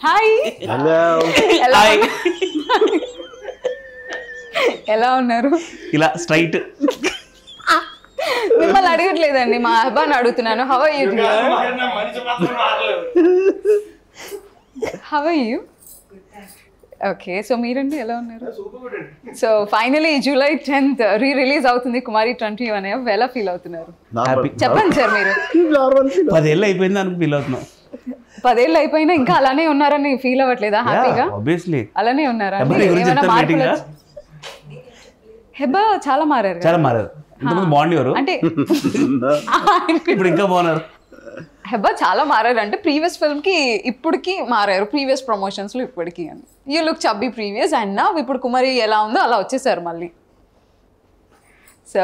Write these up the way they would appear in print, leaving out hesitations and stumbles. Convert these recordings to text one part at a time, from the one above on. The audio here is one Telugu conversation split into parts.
హాయ్. హలో. ఎలా ఉన్నారు? ఇలా స్ట్రైట్. మిమ్మల్ని అడగట్లేదండి, మా అబ్బాయిని అడుగుతున్నాను. How are you? How are you? Okay, so మీరండి ఎలా ఉన్నారు? So finally July 10th release అవుతుంది కుమారి 21. ఎలా ఫీల్ అవుతున్నారు చెప్పండి సార్ మీరు? 10 ఏళ్ళు అయిపోయింది అనుకు ఫీల్ అవుతున్నాం. 10 ఏళ్ళు అయిపోయినా ఇంకా అలానే ఉన్నారని ఫీల్ అవ్వట్లేదా? హ్యాపీగా ఆబ్వియస్లీ అలానే ఉన్నారా? హెబ్బా చాలా మారారు. చాలా మారారు. ఇంతకుముందు బాగుండేవారు అంటే ఇప్పుడు ఇంకా బాగున్నారు. హెబ్బా చాలా మారారు అంటే ప్రీవియస్ ఫిల్మ్ కి ఇప్పటికి మారారు, ప్రీవియస్ ప్రమోషన్స్ లో ఇప్పటికి అని. You look chubby previous and నా ఇప్పుడు కుమారి ఎలా ఉందో అలా వచ్చేసారు మళ్ళీ. సో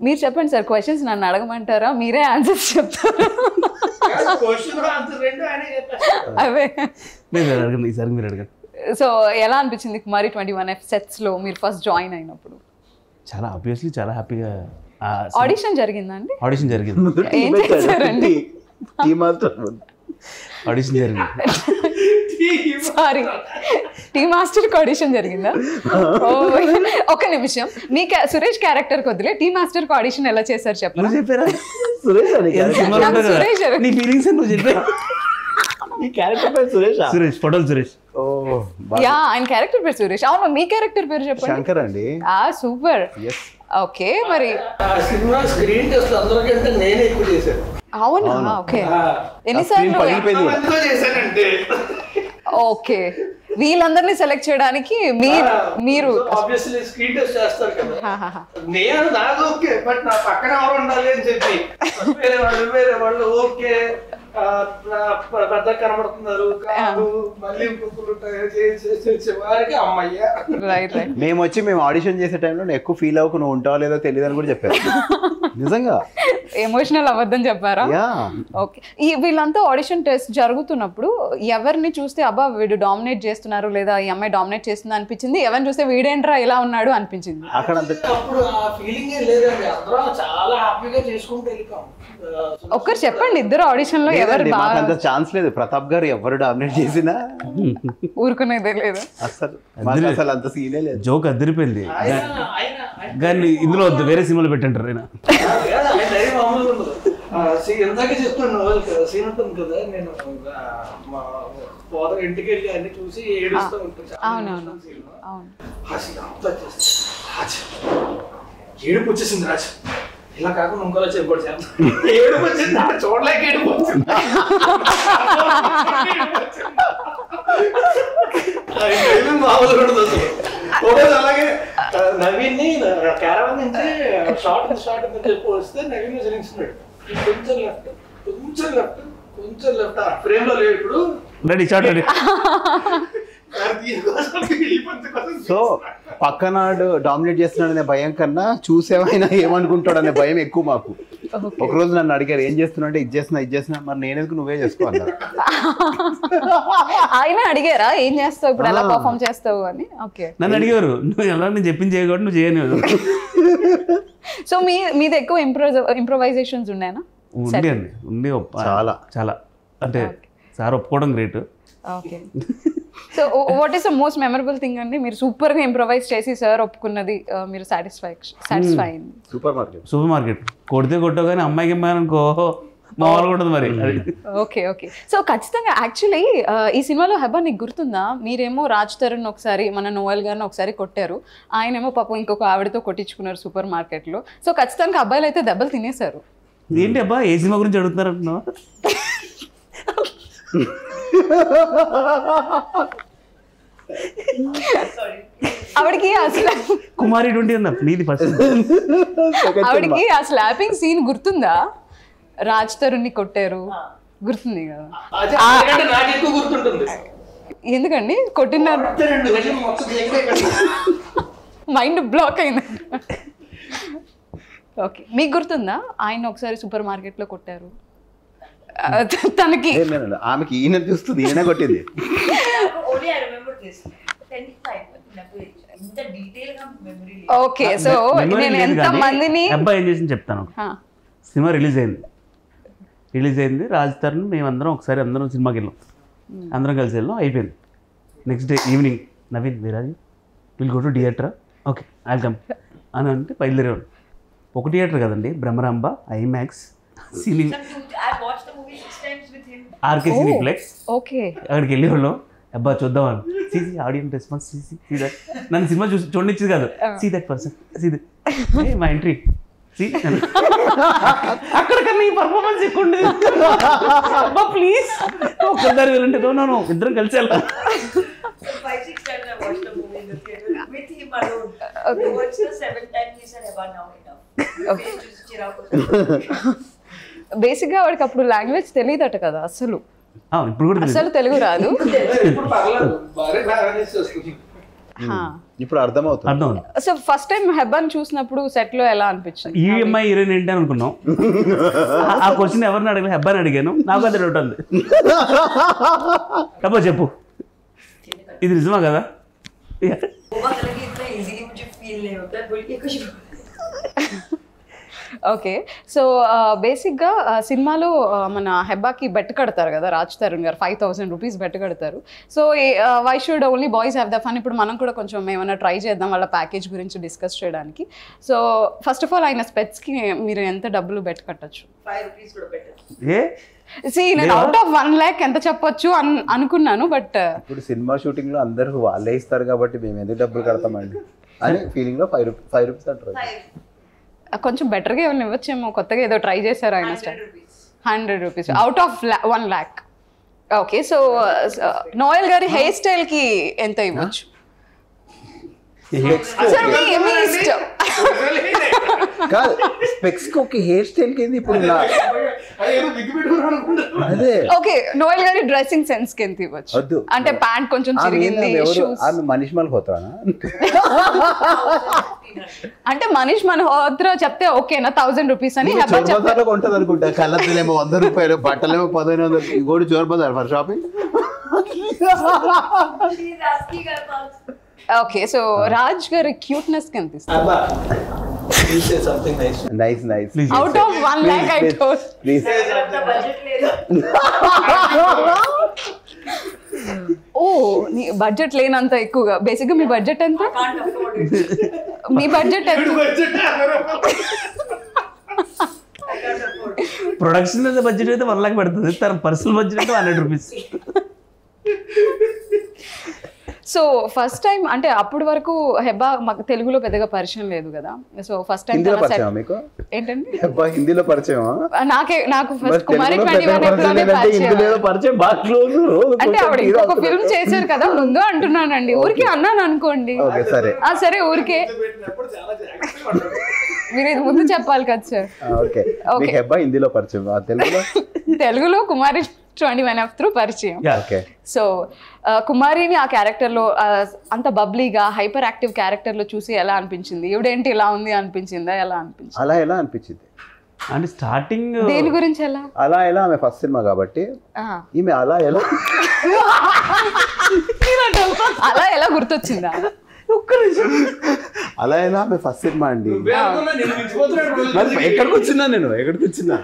మీరు చెప్పండి సార్, క్వశ్చన్స్ నన్ను అడగమంటారా, మీరే ఆన్సర్స్ చెప్తారు? అవే ఈసారి మీరు అడగండి. సో ఎలా అనిపించింది కుమారి 21 సెట్స్ లో మీరు ఫస్ట్ జాయిన్ అయినప్పుడు? చాలా ఆబ్వియస్లీ చాలా హ్యాపీగా. ఆడిషన్ జరిగిందా అండి? ఆడిషన్ జరిగింది. ఏం చేశారండి? ఆడిషన్ జరిగింది. సారీ, టీ మాస్టర్ కి ఆడిషన్ జరిగిందా? ఒక నిమిషం, మీ సురేష్ క్యారెక్టర్ కొద్దిలే, టీ మాస్టర్ కి ఆడిషన్ ఎలా చేశారు చెప్పండి. చెప్పారా? సురేష్ నీ ఫీలింగ్స్ నువ్వు చెప్పారా? సురేష్ ఫోటోలు సురేష్. యా, ఆయన క్యారెక్టర్ పేరు సురేష్. అవును, మీ క్యారెక్టర్ పేరు చెప్పండి. శంకర్ అండి. సూపర్. ఓకే, మరి సినిమా స్క్రీన్ టెస్ట్ అందరికంటే నేనే ఎక్కువ చేశాను. అవునా? ఓకే, ఎన్నిసార్లు? ఓకే, వీళ్ళందరినీ సెలెక్ట్ చేయడానికి మీరు ఆబ్వియస్లీ స్క్రీన్ టెస్ట్ చేస్తారు కదా. నేను నాకు ఓకే, బట్ నా పక్కన ఎవరు ఉండాలి అని చెప్పి వేరే వాళ్ళు ఓకే పెద్ద కనబడుతున్నారు కాదు, మళ్ళీ వారికి అమ్మయ్య. మేము ఆడిషన్ చేసే టైంలో ఎక్కువ ఫీల్ అవ్వకు, నువ్వు ఉంటావో లేదో తెలియదు అని కూడా చెప్పారు. నిజంగా ఎమోషనల్ అవ్వద్దని చెప్పారా? ఓకే, వీళ్ళంతా ఆడిషన్ టెస్ట్ జరుగుతున్నప్పుడు ఎవరిని చూస్తే అబ్బా వీడు డామినేట్ చేస్తున్నారు లేదా ఈ అమ్మాయి డామినేట్ చేస్తుంది అనిపించింది, ఎవరిని చూస్తే వీడేంట్రా ఇలా ఉన్నాడు అనిపించింది? అప్పుడు ఆ ఫీలింగ్ లేదండి, అందరం చాలా హ్యాపీగా చేసుకుంటూ వెళ్ళిపోయాం. ఒక్కరు చెప్పండి, ఇద్దరు ఆడిషన్ లో ఎవరు అంత ఛాన్స్ లేదు. ప్రతాప్ గారు ఎవరు డామినేట్ చేసినా ఊరుకునేదే లేదు అసలు, అంత సీనే లేదు. జోక్ అదిరిపోయింది కానీ ఇందులో వేరే సినిమాలు పెట్టంటారు. ఆయన ఎందాక చెప్తున్నాను సీన్ ఉంటుంది కదా, నేను మా ఫాదర్ ఇంటికి వెళ్ళి అన్ని చూసి ఏడుస్తూ ఉంటాను. ఏడుపు వచ్చేసింది రాజు, ఇలా కాకుండా ఇంకోలా చెప్పాడు సార్. ఏడుపు వచ్చింది, చూడలేక ఏడుపు వచ్చింది. మామూలుగా ఉండదు అసలు. అలాగే నవీన్ ని క్యారవాన్ నుంచి షార్ట్ చెప్పి వస్తే నవీన్ జరించినాడు, కొంచెం లెఫ్ట్ ఫ్రేమ్ లో లేవు ఇప్పుడు. Ready shot ready. సో పక్కనాడు డామినేట్ చేస్తున్నాడు అనే భయం కన్నా చూసేవైనా ఏమనుకుంటాడు అనే భయం ఎక్కువ మాకు. ఒక రోజు నన్ను అడిగారు ఏం చేస్తున్నా అంటే ఇది చేస్తున్నా, మరి నేనెందుకు నువ్వే చేసుకోవాలి. ఆయన అడిగారా ఏం చేస్తావు ఇప్పుడు, ఎలా పర్ఫామ్ చేస్తావు అని? ఓకే, నన్ను అడిగారు నువ్వు ఎలా నేను చెప్పింది చేయకూడదు, నువ్వు చేయను. సో మీది ఎక్కువ ఇంప్రొవైజేషన్స్ ఉన్నాయనా? ఉండి చాలా చాలా అంటే సార్ ఒప్పుకోవడం great. Okay, so what is the most memorable thing అండి మీరు సూపర్ గా ఇంప్రొవైజ్ చేసి సార్ ఒప్పుకున్నది, మీరు సాటిస్ఫై? సూపర్ మార్కెట్ కొడితే కొట్టగానే అమ్మాయికి అమ్మాయినుకో మామూలుగా ఉంటుంది మరి. ఓకే ఓకే, సో ఖచ్చితంగా యాక్చువల్లీ ఈ సినిమాలో హెబ్బా నీకు గుర్తుందా, మీరేమో రాజ్ తరుణ్ ఒకసారి మన నోయల్ గారిని ఒకసారి కొట్టారు, ఆయనేమో పాపం ఇంకొక ఆవిడతో కొట్టించుకున్నారు సూపర్ మార్కెట్ లో. సో ఖచ్చితంగా అబ్బాయిలు అయితే దెబ్బలు తినేశారు. ఏంటి అబ్బా ఏ సినిమా గురించి అడుగుతున్నారు అంటున్నావా? ఆవిడకి అసలు కుమారి 20 అన్నారు నీది ఫస్ట్. ఆవిడకి ఆ స్లాపింగ్ సీన్ గుర్తుందా? రాజ్ తరుణ్ ని కొట్టారు, గుర్తుంది కదా? ఎందుకండి కొట్టినారు? మైండ్ బ్లాక్ అయింది. ఓకే, మీకు గుర్తుందా ఆయన ఒకసారి సూపర్ మార్కెట్ లో కొట్టారు తనకి? ఆమెకి ఈయన చూస్తుంది, ఈయన కొట్టింది. ఓకే, సో నేను ఎంత మందిని అబ్బాయి ఏం చేసింది చెప్తాను. సినిమా రిలీజ్ అయింది రాజ్ తరుణ్ మేమందరం ఒకసారి అందరం సినిమాకి వెళ్ళాం. అందరం కలిసి వెళ్ళాం, అయిపోయింది. Next day evening Naveen Veeraju will go to theatre, okay I come అని అంటే బయలుదేరేవాడు. ఒక థియేటర్ కదండి, Brahmaramba, IMAX, cine, RK cineplex. Okay, అక్కడికి వెళ్ళేవాళ్ళం. అబ్బా చూద్దామని, see see audience response, see that. నన్ను సినిమా చూడనిచ్చేది కాదు. See that person, see that మా ఎంట్రీ, అక్కడికన్నా ఈ పర్ఫార్మెన్స్ ఎక్కువ ఉండేది. అబ్బా ప్లీజ్ ఒక్కసారి వెళ్ళంటే నో ఇద్దరం కలిసి వెళ్ళాం. 5-6 times I watched the movie in the theater with him alone. Okay. I watched the 7th time. He said, "Eba, now enough." Okay. బేసిక్గా వాడికి అప్పుడు లాంగ్వేజ్ తెలియదట కదా అసలు. ఇప్పుడు కూడా అసలు తెలుగు రాదు. ఇప్పుడు పర్లేదు, బాగా మేనేజ్ చేస్తుంది. ఇప్పుడు అర్థమవుతుంది. సో ఫస్ట్ టైం హెబ్బాని చూసినప్పుడు సెట్ లో ఎలా అనిపించింది? ఈఎంఐ హీరోయిన్ ఏంటి అనుకున్నాం. ఆ క్వశ్చన్ ఎవరిని అడగలేదు, హెబ్బాని అడిగాను. నాకు అది డౌట్ ఉంది. అబ్బా చెప్పు, ఇది నిజమా కదా? ఓకే, సో బేసిక్గా సినిమాలో మన హెబ్బాకి బెట్ కడతారు కదా రాజ్ తరుణ్ గారు, 5,000 రూపీస్ బెట్ కడతారు. So why should only boys have the fun? ఇప్పుడు మనం కూడా కొంచెం ఏమైనా ట్రై చేద్దాం వాళ్ళ ప్యాకేజ్ గురించి డిస్కస్ చేయడానికి. సో ఫస్ట్ ఆఫ్ ఆల్ ఆయన స్పెట్స్కి మీరు ఎంత డబ్బులు బెట్ కట్టచ్చు? 5 rupees కూడా పెట్టారు. నేను అవుట్ ఆఫ్ 1 lakh ఎంత చెప్పొచ్చు అనుకున్నాను. బట్ ఇప్పుడు సినిమా షూటింగ్ లో అందరూ వాళ్ళే ఇస్తారు కాబట్టి మేము ఎందుకు డబ్బులు కడతామండి అని ఫీలింగ్ లో 5 రూపీస్ అంటారు. కొంచెం బెటర్గా ఏమైనా ఇవ్వచ్చేమో, కొత్తగా ఏదో ట్రై చేశారు ఆయన. 100 rupees out of 1 lakh. Okay, so Noel గారి హెయిర్ స్టైల్ కి ఎంత ఇవ్వచ్చు? కాదు, స్పెక్స్ కి హెయిర్ స్టైల్ కి ఇప్పుడు అదే. ఓకే, నోయల్ గారి డ్రెస్సింగ్ సెన్స్ కి ఎంత ఇవ్వచ్చు? అంటే ప్యాంట్ కొంచెం చిరిగింది, ఆమె మనీష్ మల్హోత్రానా? అంటే మనీష్ మల్హోత్రా చెప్తే ఓకేనా 1000 రూపీస్ అని? ఉంటది అనుకుంటా. కళ్ళేమో 100 రూపాయలు, బట్టలేమో 1500. ఇంకోటి Jor Bazar for shopping. Okay, so Raj గారి క్యూట్నెస్ కి ఎంత ఇస్తారు? Nice. Out of 1 lakh I told. Please. Oh, నీ బడ్జెట్ లేనంత ఎక్కువగా. బేసిక్గా మీ బడ్జెట్ ఎంత? మీ బడ్జెట్ ఎంత? ప్రొడక్షన్ బడ్జెట్ అయితే 1 lakh పెడుతుంది, తన పర్సనల్ బడ్జెట్ అయితే 100 రూపీస్. సో ఫస్ట్ టైం అంటే అప్పటి వరకు హెబ్బా మాకు తెలుగులో పెద్దగా పరిచయం లేదు కదా. సో ఫస్ట్ టైం ఏంటండి హిందీలో పరిచయం? నాకు ఫస్ట్ కుమారి 21 అంటే ఆవిడ ఇంకొక ఫిల్మ్ చేశారు కదా ముందు అంటున్నానండి. ఊరికే అన్నాను అనుకోండి. సరే ఊరికే మీరు ఇది ముందు చెప్పాలి కదా సార్. హిందీలో పరిచయం, తెలుగులో కుమారి 21 త్రూ పరిచయం. సో కుమారిని ఆ క్యారెక్టర్లో అంత బబ్లీగా హైపర్ యాక్టివ్ క్యారెక్టర్లో చూసి ఎలా అనిపించింది? ఈవిడేంటి ఇలా ఉంది అనిపించిందా? ఎలా అనిపించింది? ఎలా అనిపించింది అంటే స్టార్టింగ్ దేని గురించి? ఎలా ఆమె ఫస్ట్ సినిమా కాబట్టి ఈమె అలా ఎలా గుర్తొచ్చిందా? అలా ఆమె ఫస్ట్ సినిమా అండి. ఎక్కడికి వచ్చినా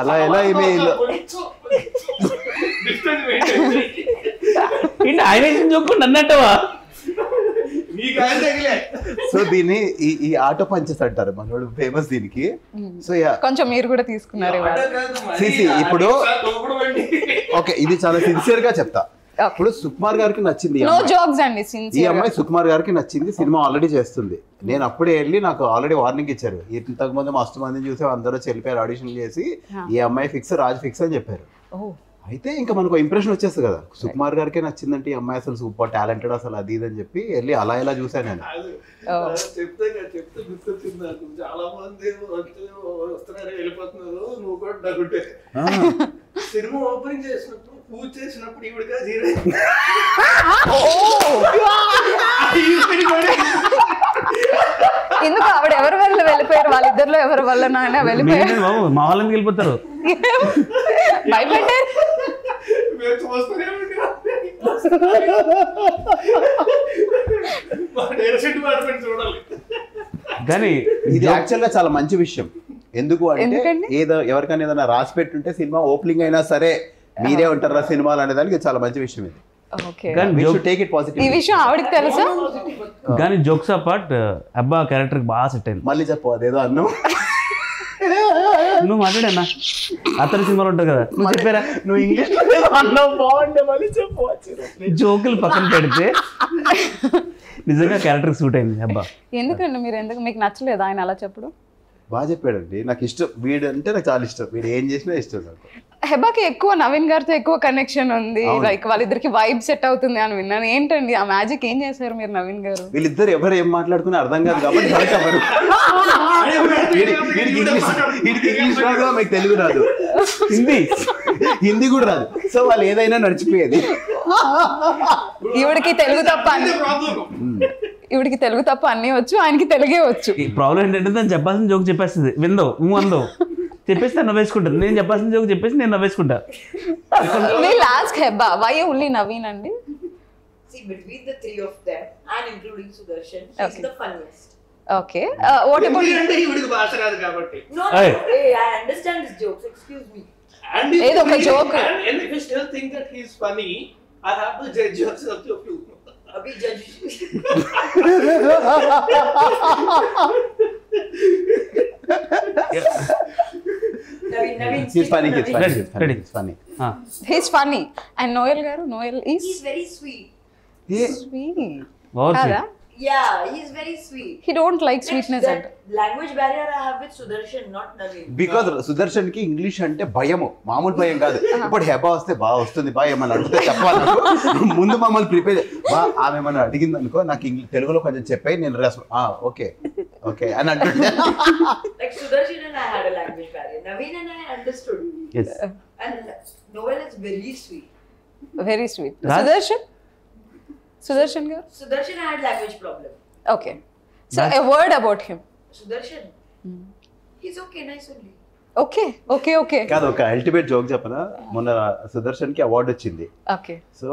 అలా ఈమె ఆయన చూకుండా అన్నట్టవా? సో దీన్ని ఈ ఆటో పంచెస్ అంటారు మనోడు ఫేమస్ దీనికి. సో కొంచెం మీరు కూడా తీసుకున్నారు ఇప్పుడు. ఓకే, ఇది చాలా సిన్సియర్ గా చెప్తా. ఇప్పుడు సుకుమార్ గారికి నచ్చింది ఈ అమ్మాయి, సుకుమార్ గారికి నచ్చింది. సినిమా ఆల్రెడీ చేస్తుంది. నేను అప్పుడే వెళ్ళి నాకు ఆల్రెడీ వార్నింగ్ ఇచ్చారు. ఇంతకు ముందు మస్తు మందిని చూసి అందరూ చెల్లిపోయారు ఆడిషన్ చేసి, ఈ అమ్మాయి ఫిక్స్, రాజ్ ఫిక్స్ అని చెప్పారు. అయితే ఇంకా మనకు ఇంప్రెషన్ వచ్చేస్తుంది కదా, సుకుమార్ గారికే నచ్చిందంటే ఈ అమ్మాయి అసలు సూపర్ టాలెంటెడ్ అసలు అది ఇది అని చెప్పి వెళ్ళి అలా చూసాను నేను. చెప్తే గుర్తొచ్చింది నాకు. చాలా మంది వస్తున్నారు, వెళ్ళిపోతున్నారు. నువ్వు కూడా డగుంటే సినిమా ఓపెనింగ్ చేసినప్పుడు, పూజ చేసినప్పుడు ఈవిడగా ఎందుకు ఆవిడ ఎవరి వల్ల వెళ్ళిపోయారు? వాళ్ళిద్దరిలో ఎవరి వల్ల నాయన వెళ్ళిపోయారు? మా వాళ్ళని వెళ్ళిపోతారు, భయపెట్టారు. కానీ ఇది యాక్చువల్ గా చాలా మంచి విషయం. ఎందుకు అంటే ఏదో ఎవరికైనా ఏదైనా రాసి పెట్టుంటే సినిమా ఓపెనింగ్ అయినా సరే మీరే ఉంటారా సినిమాలు అనే దానికి చాలా మంచి విషయం ఇది. ఓకే కానీ టేక్ ఇట్ ఈ పాజిటివ్. విషయం ఆవిడకి తెలుసా? కానీ జోక్స్ అపార్ట్ అబ్బా క్యారెక్టర్కి బాగా సెట్ అయింది. మళ్ళీ చెప్పు అదేదో అన్నావు. నువ్వు మాట్లాడన్నా అతని సినిమాలో ఉంటుంది కదా, నువ్వు చెప్పారా? నువ్వు ఇంగ్లీష్ లో అన్నావు బాగుండే, మళ్ళీ చెప్పు. జోకులు పక్కన పెడితే నిజంగా క్యారెక్టర్ సూట్ అయింది అబ్బా. ఎందుకండి మీకు నచ్చలేదు ఆయన అలా చెప్పడం? బాగా చెప్పాడండి, నాకు ఇష్టం వీడు అంటే, నాకు చాలా ఇష్టం. వీడు ఏం చేసినా ఇష్టం నాకు. హెబాకి ఎక్కువ నవీన్ గారితో ఎక్కువ కనెక్షన్ ఉంది, లైక్ వాళ్ళిద్దరికి వైబ్ సెట్ అవుతుంది అని విన్నాను. ఏంటండి ఆ మ్యాజిక్, ఏం చేశారు మీరు నవీన్ గారు? వీళ్ళిద్దరు ఎవరు ఏం మాట్లాడుకుని అర్థం కాదు కాబట్టి వీడికి ఇంగ్లీష్ రాదు, మీకు తెలుగు రాదు, హిందీ కూడా రాదు. సో వాళ్ళు ఏదైనా నడిచిపోయేది. ఈవిడికి తెలుగు తప్ప అన్నీ వచ్చు, ఆయనకి తెలుగే వచ్చు. ఈ ప్రాబ్లం ఏంటంటే దాన్ని చెప్పాల్సిన జోక్ చెప్పేస్తుంది, విందో నువ్వు అందో చెప్పేసి తను నవ్వేసుకుంటాను, నేను చెప్పాల్సిన జోక్ చెప్పేసి నేను నవ్వేసుకుంటా. We'll ask Heba, why only Naveen అండి? See, between the three of them and including Sudarshan, he's the funniest. Okay. What about అంటే ఈవిడికి భాష రాదు కాబట్టి. No, Hey. hey, I understand his jokes. Excuse me. And ఏదో ఒక joke. And if you still think that he's funny, I have to judge yourself of you. Abhi judge. Naveen. He's funny, he's funny, Ready, he's funny, ready. he's funny. he's funny and Noel garu? Noel is He's very sweet. sweet. Over Kada? Yeah, he's very sweet. He don't like sweetness That and language barrier I have with Sudarshan, not Naveen. Because Sudarshan కి ఇంగ్లీష్ అంటే భయము, మామూలు భయం కాదు. ఇప్పుడు హెబా వస్తే బాగా వస్తుంది బా, ఏమన్నా అడిగితే చెప్పాలి ముందు మమ్మల్ని ప్రిపేర్ బా. ఆమె ఏమన్నా అడిగింది అనుకో, నాకు తెలుగులో కొంచెం చెప్పాయి, నేను ఓకే ఓకే అని అంటుంటే. Like Sudarshan and I had a language barrier. Naveen and I understood. Yes. And Noel is very sweet. very sweet. Raj? Sudarshan garu? Sudarshan I had language problem. Okay. So a word about him. Sudarshan, he's okay, nice only. Okay. కాదు, ఒక అల్టిమేట్ జోక్ చెప్పనా, మొన్న సుదర్శన్ కి అవార్డు వచ్చింది. Okay. సో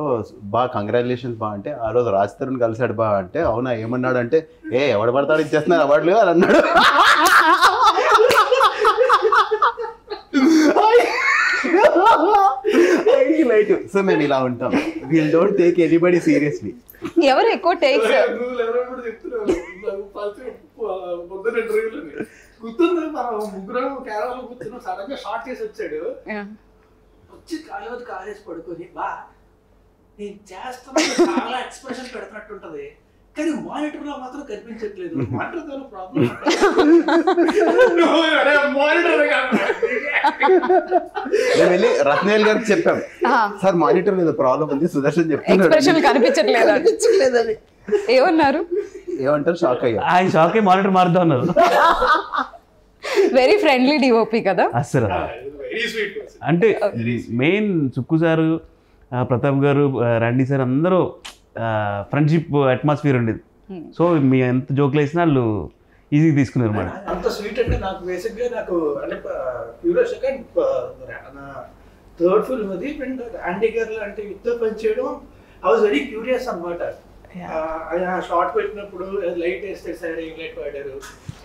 బా కంగ్రాచులేషన్స్ బా అంటే, ఆ రోజు రాజ్ తరుణ్ కలిసాడు బా అంటే, అవునా ఏమన్నాడు అంటే, ఎవడు పడతాడు ఇచ్చేస్తున్నారు అవార్డులు అని అన్నాడు. సో మేము ఇలా ఉంటాం, we'll don't take anybody seriously. ఎవరు ఎక్కువ టేక్స్? నువ్వు ఎవరో కూడా చెప్తున్నావు. నాకు ఫస్ట్ పొద్దున్న ఇంటర్వ్యూలోని గుర్తుంది, మనం ముగ్గురం కేరళలో కూర్చున్నాం, సడన్ గా షార్ట్ చేసి వచ్చాడు. వచ్చి కాలేజ్ కాలేజ్ పడుకొని బా నేను చేస్తున్నా చాలా ఎక్స్ప్రెషన్ పెడుతున్నట్టు ఉంటది, కానీ మానిటర్ లో మాత్రం కనిపించట్లేదు. మానిటర్ తో ప్రాబ్లం. మేము వెళ్ళి రత్నేల్ గారికి చెప్పాం, సార్ మానిటర్ మీద ప్రాబ్లం ఉంది, సుదర్శన్ చెప్తున్నాడు. ఎక్స్ప్రెషన్ కనిపించట్లేదు. ఏమన్నారు? ఏమంటారు, షాక్ అయ్యా. ఆయన షాక్ అయ్యి మానిటర్ మారుతా ఉన్నారు. వెరీ ఫ్రెండ్లీ డిఓపి కదా అసలు. Very sweet. అంటే మెయిన్ సుక్కు సారు, ప్రతాప్ గారు, రండి సార్ అందరూ ఫ్రెండ్షిప్ అట్మాస్ఫియర్ ఉండేది. సో మీ ఎంత జోకులు వేసినా వాళ్ళు ఈజీగా తీసుకున్నారు అన్నమాట. అంత స్వీట్ అంటే నాకు బేసిక్గా నాకు అంటే క్యూరియస్ నా థర్డ్ ఫిల్మ్ అది అండ్ యాంటీ గర్ల్ అంటే యుద్ధ పని చేయడం ఐ వాజ్ వెరీ క్యూరియస్ అనమాట. ఆయన షార్ట్ పెట్టినప్పుడు లైట్ వేస్తే సార్ ఏం లైట్ వాడారు,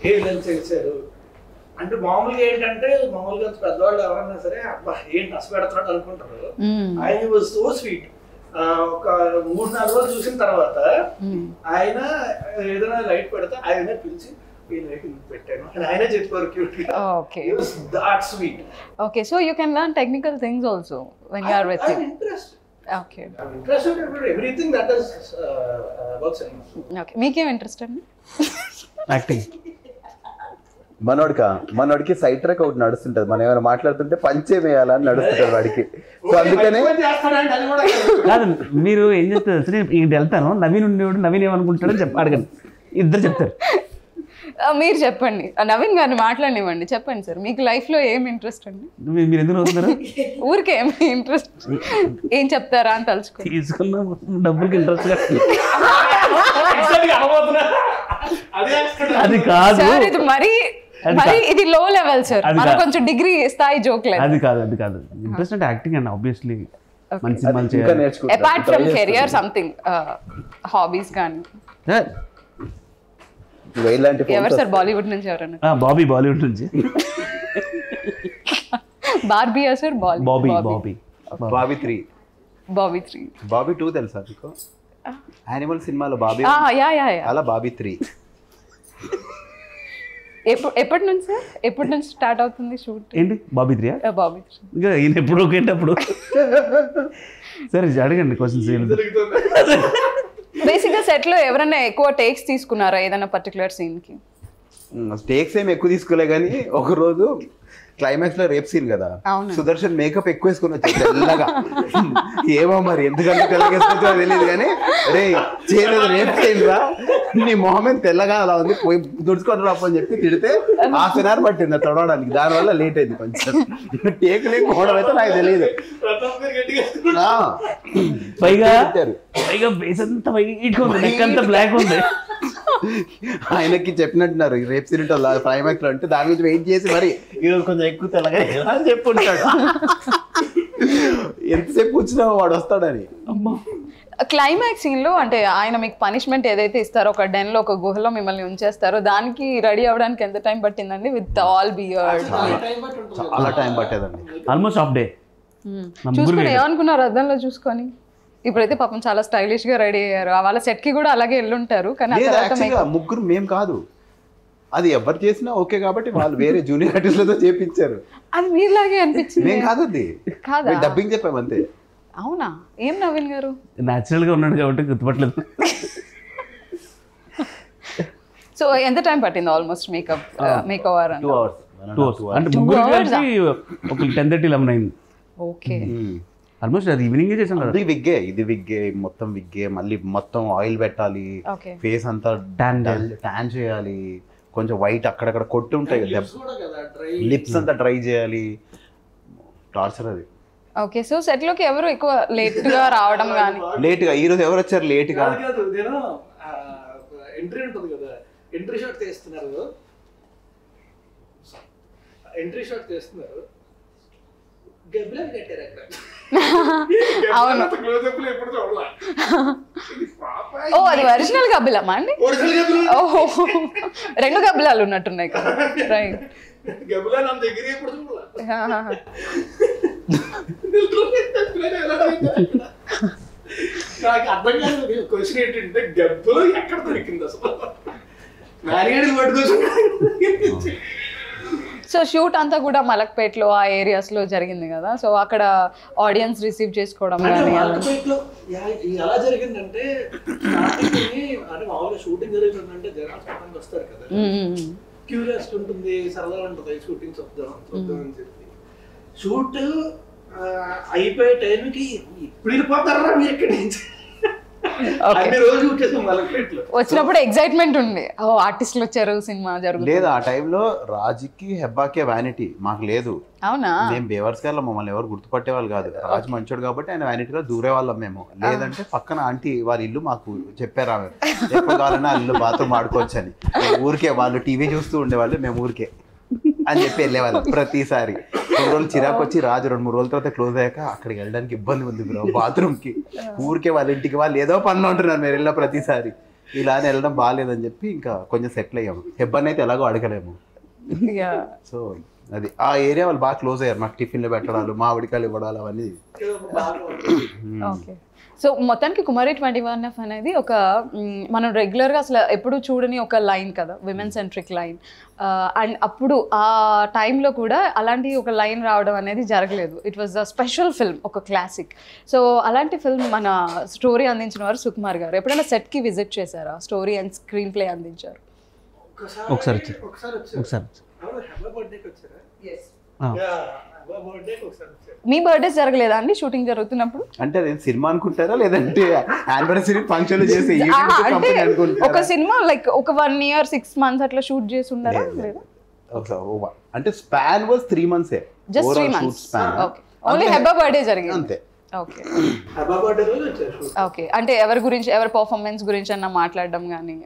ఏ లెన్స్ వేసారు అంటే మామూలుగా ఏంటంటే మామూలుగా పెద్దవాళ్ళు ఎవరన్నా సరే అబ్బా ఏంటి నచ్చ పెడుతున్నాడు అనుకుంటారు. ఆయన వాజ్ సో స్వీట్. ఒక 3-4 రోజులు చూసిన తర్వాత ఆయన ఏదైనా లైట్ పెడితే ఆయన పిలిచి ఈ లైట్ పెట్టాను అని ఆయనే చెప్పారు క్యూట్ గా. Okay. That sweet. Okay, so you can learn technical things also when you are with I'm him. interested. Okay. I'm interested in everything that is about cinema. Okay. మీకేం ఇంట్రెస్ట్ అండి? యాక్టింగ్. మనోడికి సైడ్ ట్రాక్ ఒకటి నడుస్తుంటది, మనం ఏమైనా మాట్లాడుతుంటే పంచే వేయాలని నడుస్తుంటది వాడికి. సో అందుకనే చేస్తాడంటే అది కూడా కాదు, మీరు ఏం చెప్తారు సరే ఇక్కడ వెళ్తాను, నవీన్ ఉండేవాడు, నవీన్ ఏమనుకుంటాడని అడగండి, ఇద్దరు చెప్తారు. మీరు చెప్పండి, నవీన్ గారిని మాట్లాడినివ్వండి. చెప్పండి సార్, మీకు లైఫ్ లో ఏం ఇంట్రెస్ట్ అండి? మీరు ఎందుకు అవుతున్నారు? ఊరికే ఏమి ఇంట్రెస్ట్, ఏం చెప్తారా అని తలుచుకో. తీసుకున్న డబ్బులకి ఇంట్రెస్ట్ అది కాదు సార్ ఇది మరి ఇది లో లెవెల్ సార్, మన కొంచెం డిగ్రీ స్థాయి జోక్ లేదు. అది కాదు ఇంట్రెస్ట్ అంటే యాక్టింగ్ అండి, ఆబ్వియస్లీ మంచి సినిమాలు ఇంకా చేయాలి. నేర్చుకుంటా. Apart from career something hobbies కానీ. ఇలాంటి ఎవరు సార్ బాలీవుడ్ నుంచి ఎవరన్నా? బాబీ బాలీవుడ్ నుంచి. బార్బియా సార్? బాబీ. బాబీ 3. బాబీ 3. బాబీ 2 తెలుసా మీకు? యానిమల్ సినిమాలో బాబీ యా యా యా. అలా బాబీ 3. ఎప్పటి నుంచి సార్, ఎప్పటి నుంచి స్టార్ట్ అవుతుంది షూట్? ఏంటి బాబీ 3? బాబీ 3 ఇంకా ఈయన ఎప్పుడు ఒకేటప్పుడు. సరే అడగండి క్వశ్చన్స్. బేసిక్గా సెట్లో ఎవరైనా ఎక్కువ టేక్స్ తీసుకున్నారా ఏదైనా పర్టికులర్ సీన్కి? స్టేక్స్ ఏమి ఎక్కువ తీసుకోలే కానీ ఒక రోజు క్లైమాక్స్ లో రేప్ సీన్ కదా, అవును. సుదర్శన్ మేకప్ ఎక్కువ వేసుకుని వచ్చాడు తెల్లగా. ఏమో మరి ఎందుకంటే తెల్లగేసుకుంటా తెలియదు కానీ రే చేయలేదు రేప్ సీన్ రా, నీ మొహమే తెల్లగా అలా ఉంది, పోయి దుడుచుకొని రాపు అని చెప్పి తిడితే ½ పట్టింది తొడవడానికి. దానివల్ల లేట్ అయింది కొంచెం. టేక్ లేకపోవడం అయితే నాకు తెలియదు. పైగా బేస్ అంతా వైట్ ఉంది, నెక్ అంతా బ్లాక్ ఉంది. ఆయనకి చెప్పినట్టున్నారు రేప్ సీన్ క్లైమాక్స్ లో అంటే దాని గురించి వెయిట్ చేసి మరి ఈరోజు కొంచెం ఎక్కువ తెల్లగా అని చెప్పుంటాడు. ఎంతసేపు కూర్చున్నా వాడు వస్తాడని. క్లైమాక్స్ సీన్ లో అంటే ఆయన మీకు పనిష్మెంట్ ఏదైతే ఇస్తారో ఒక డెన్ లో ఒక గుహలో మిమ్మల్ని ఉంచేస్తారో దానికి రెడీ అవ్వడానికి ఎంత టైం పట్టిందండి? విత్ ఆల్ బియర్డ్ చాలా టైం పట్టేదండి. Almost half day. చూసుకుని ఏమనుకున్నారు అద్దంలో చూసుకొని? ఇప్పుడైతే పాపం చాలా స్టైలిష్ గా రెడీ అయ్యారు. వాళ్ళ సెట్ కి కూడా అలాగే వెళ్ళుంటారు. కానీ ముగ్గురు మేం కాదు, అది ఎవరు చేసినా ఓకే కాబట్టి వాళ్ళు వేరే జూనియర్ ఆర్టిస్టులతో చేపించారు. అది మీలాగే అనిపించింది. మేం కాదు, అది కాదా? డబ్బింగ్ చెప్పాము అంతే. అవునా? ఏం నవీన్ గారు న్యాచురల్ గా ఉన్నాడు కాబట్టి గుర్తుపట్టలేదు. సో ఎంత టైం పట్టింది ఆల్మోస్ట్ మేక్ ఓవర్? 2 hours. అంటే ముగ్గురు కలిసి ఒక 10:30, 11 అయింది. ఓకే. ఆల్మోస్ట్ అది ఈవినింగ్ చేసాం కదా. ఇది విగ్గే మొత్తం విగ్గే, మళ్ళీ మొత్తం ఆయిల్ పెట్టాలి, ఫేస్ అంతా ట్యాన్ చేయాలి, కొంచెం వైట్ అక్కడక్కడ కొట్టి ఉంటాయి కదా, లిప్స్ అంతా డ్రై చేయాలి. టార్చర్ అది. ఓకే. సో సెట్ లోకి ఎవరు ఎక్కువ లేట్ గా రావడం కానీ? లేట్ గా ఈ రోజు ఎవరు వచ్చారు లేట్ గా? ఎంట్రీ ఉంటుంది కదా, ఎంట్రీ షాట్ తీస్తున్నారు, గబ్బిలాలు కట్టారు అక్కడ. అవును. ఓ అది ఒరిజినల్ గబ్బిలమా అండి? ఓహో 2 గబ్బిలాలు ఉన్నట్టున్నాయి కదా. రైట్. గబ్బిలా నా దగ్గర ఎప్పుడు చూడాలి. నాకు అర్థం కాదు క్వశ్చన్ ఏంటంటే గబ్బులు ఎక్కడ దొరికింది అసలు? నాలుగేళ్ళు పట్టుకోవచ్చు. సో షూట్ అంతా కూడా మలక్పేట్లో ఆ ఏరియాస్ లో జరిగింది కదా. సో అక్కడ ఆడియన్స్ రిసీవ్ చేసుకోవడం కానీ ఎలా జరిగిందంటే, అంటే మామూలుగా షూటింగ్ జరుగుతుందంటే జనాలు వస్తారు కదా, క్యూరియాసిటీ ఉంటుంది, సరదా ఉంటుంది, షూటింగ్ చూద్దాం అని చెప్పి. షూట్ అయిపోయే టైంకి ఇప్పుడు వెళ్ళిపోతారా మీరు ఎక్కడి నుంచి? వచ్చినప్పుడు ఎక్సైట్మెంట్ ఉంది, ఓ ఆర్టిస్టులు వచ్చారు, సినిమా జరుగుతుంది. లేదు ఆ టైంలో రాజుకి హెబ్బాకే వ్యానిటీ, మాకు లేదు. అవునా? మేము బేవర్స్ గారు మమ్మల్ని ఎవరు గుర్తుపట్టే వాళ్ళు కాదు. రాజు మంచోడు కాబట్టి ఆయన వ్యానిటీలో దూరే వాళ్ళం మేము. లేదంటే పక్కన ఆంటీ వాళ్ళ ఇల్లు మాకు చెప్పారు, ఆమె ఎప్పుడు కావాలన్నా ఇల్లు బాత్రూమ్ ఆడుకోవచ్చు అని. ఊరికే వాళ్ళు టీవీ చూస్తూ ఉండేవాళ్ళు, మేము ఊరికే అని చెప్పి వెళ్ళేవాళ్ళు ప్రతిసారి. కొన్ని రోజులు చిరాకు వచ్చి రాజు 2-3 రోజుల తర్వాత క్లోజ్ అయ్యాక అక్కడికి వెళ్ళడానికి ఇబ్బంది ఉంది బ్రో బాత్రూమ్కి, ఊరికే వాళ్ళ ఇంటికి వాళ్ళు ఏదో పనిలో ఉంటున్నారు మీరు వెళ్ళిన ప్రతిసారి, ఇలానే వెళ్ళడం బాగాలేదని చెప్పి ఇంకా కొంచెం సెటిల్ అయ్యాము. హెబ్బన్ అయితే ఎలాగో అడగలేము. సో అది ఆ ఏరియా వాళ్ళు బాగా క్లోజ్ అయ్యారు. మాకు టిఫిన్లు పెట్టడాలు, మామిడికాయలు ఇవ్వడాలు అవన్నీ. ఓకే. సో మొత్తానికి కుమారి 21F అనేది ఒక మనం రెగ్యులర్గా అసలు ఎప్పుడు చూడని ఒక లైన్ కదా, విమెన్ సెంట్రిక్ లైన్. అండ్ అప్పుడు ఆ టైంలో కూడా అలాంటి ఒక లైన్ రావడం అనేది జరగలేదు. It was a special film, ఒక క్లాసిక్. సో అలాంటి ఫిల్మ్ మన స్టోరీ అందించిన వారు సుకుమార్ గారు. ఎప్పుడైనా సెట్కి విజిట్ చేశారా? స్టోరీ అండ్ స్క్రీన్ ప్లే అందించారు. మీ బర్త్డే జరగలేదా అండి షూటింగ్ జరుగుతున్నప్పుడు? అంటే అది సినిమా అనుకుంటారా లేదంటే యానివర్సరీ ఫంక్షన్ చేసి ఒక సినిమా లైక్ ఒక 1 year 6 months అట్లా షూట్ చేసి ఉన్నారా? లేదా అంటే span was 3 months. Just 3 months. Okay. Only Hebba birthday జరిగింది అంతే. ఓకే. హెబ్బా బర్త్డే రోజు వచ్చారు. ఓకే. అంటే ఎవరి గురించి, ఎవరి పర్ఫార్మెన్స్ గురించి అన్న మాట్లాడడం కానీ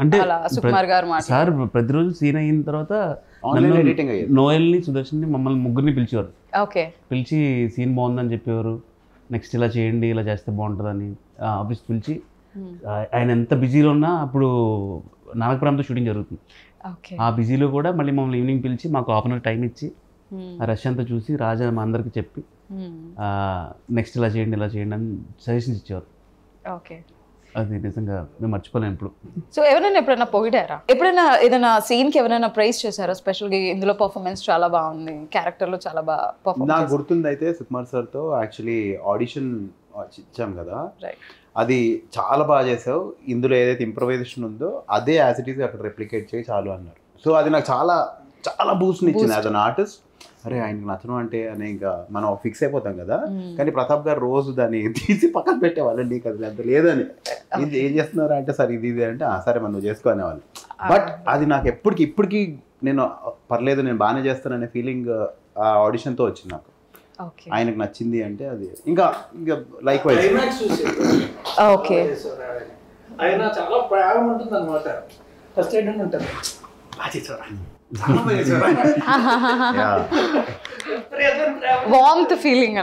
అంటే సుకుమార్ గారు సార్ ప్రతిరోజు సీన్ అయిన తర్వాత నోయల్ని, సుదర్శన్ని, మమ్మల్ని ముగ్గురిని పిలిచేవారు. ఓకే. పిలిచి సీన్ బాగుందని చెప్పేవారు, నెక్స్ట్ ఇలా చేయండి, ఇలా చేస్తే బాగుంటుందని ఆఫీస్కి పిలిచి. ఆయన ఎంత బిజీలో ఉన్నా అప్పుడు నాగపురంతో షూటింగ్ జరుగుతుంది. ఆ బిజీలో కూడా మళ్ళీ మమ్మల్ని ఈవినింగ్ పిలిచి మాకు ½ hour టైం ఇచ్చి ఆ రష్ అంతా చూసి రాజా మా అందరికి చెప్పి నెక్స్ట్ ఇలా చేయండి అని సజెషన్స్ ఇచ్చేవారు. ఓకే. అది నిజంగా మేము మర్చిపోలేము ఇప్పుడు. సో ఎవరైనా ఎప్పుడైనా పొగిడారా? ఎప్పుడైనా ఏదైనా సీన్కి ఎవరైనా ప్రైజ్ చేశారా? స్పెషల్గా ఇందులో పర్ఫార్మెన్స్ చాలా బాగుంది, క్యారెక్టర్లో చాలా బాగా పర్ఫార్మ్. నాకు గుర్తుంది అయితే సుకుమార్ సార్తో యాక్చువల్లీ ఆడిషన్ ఇచ్చాం కదా, అది చాలా బాగా చేసావు, ఇందులో ఏదైతే ఇంప్రవైజేషన్ ఉందో అదే యాజ్ ఇట్ ఈస్ అక్కడ రెప్లికేట్ చేయి చాలు అన్నారు. సో అది నాకు చాలా చాలా బూస్ట్ని ఇచ్చింది యాజ్ అన్ ఆర్టిస్ట్. అరే ఆయనకి నచ్చడం అంటే అని ఇంకా మనం ఫిక్స్ అయిపోతాం కదా, కానీ ప్రతాప్ గారు రోజు దాన్ని తీసి పక్కన పెట్టేవాళ్ళు, నీకు అది అంత లేదని, ఇది ఏం చేస్తున్నారు అంటే సరే ఇది అంటే సరే మనం నువ్వు చేసుకో అనేవాళ్ళు. బట్ అది నాకు ఇప్పటికి నేను పర్లేదు నేను బాగానే చేస్తాననే ఫీలింగ్ ఆ ఆడిషన్తో వచ్చింది నాకు. ఆయనకు నచ్చింది అంటే అది ఇంకా లైక్ వైజ్. ఓకే. ఆయన చాలా ప్రయాణం ఉంటుంది అనమాట. ఫస్ట్ ఏంటంటే ఉంటారు వార్మ్త్ ఫీలింగ్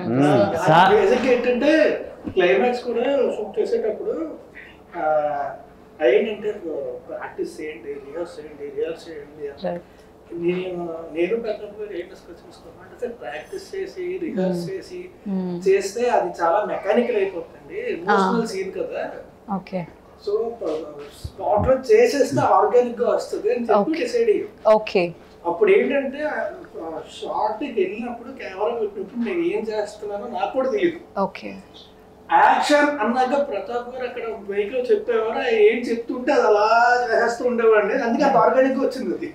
ఏంటంటే క్లైమాక్స్ కూడా షూట్ చేసేటప్పుడు ఏంటంటే ప్రాక్టీస్ చేయండి, రిహర్స్ చేయండి. నేను పెద్దప్పుడు ఏం డిస్కస్ చేసుకున్నాను, ప్రాక్టీస్ చేసి రిహర్స్ చేస్తే అది చాలా మెకానికల్ అయిపోతుంది, ఎమోషనల్ సీన్ కదా. ఓకే. సో స్పాట్ లో చేసేస్తే ఆర్గానిక్ గా వస్తుంది అని చెప్పి డిసైడ్ అయ్యాం. ఓకే. అప్పుడు ఏంటంటే షార్ట్ కి వెళ్ళినప్పుడు కెమెరా పెట్టినప్పుడు నేను ఏం చేస్తున్నానో నాకు కూడా తెలియదు. ఓకే. యాక్షన్ అన్నాక ప్రతాప్ గారు అక్కడ బైక్ లో చెప్పేవారు, ఏం చెప్తుంటే అది అలా చేస్తూ ఉండేవాడిని, అందుకే అది ఆర్గానిక్ గా వచ్చింది అది.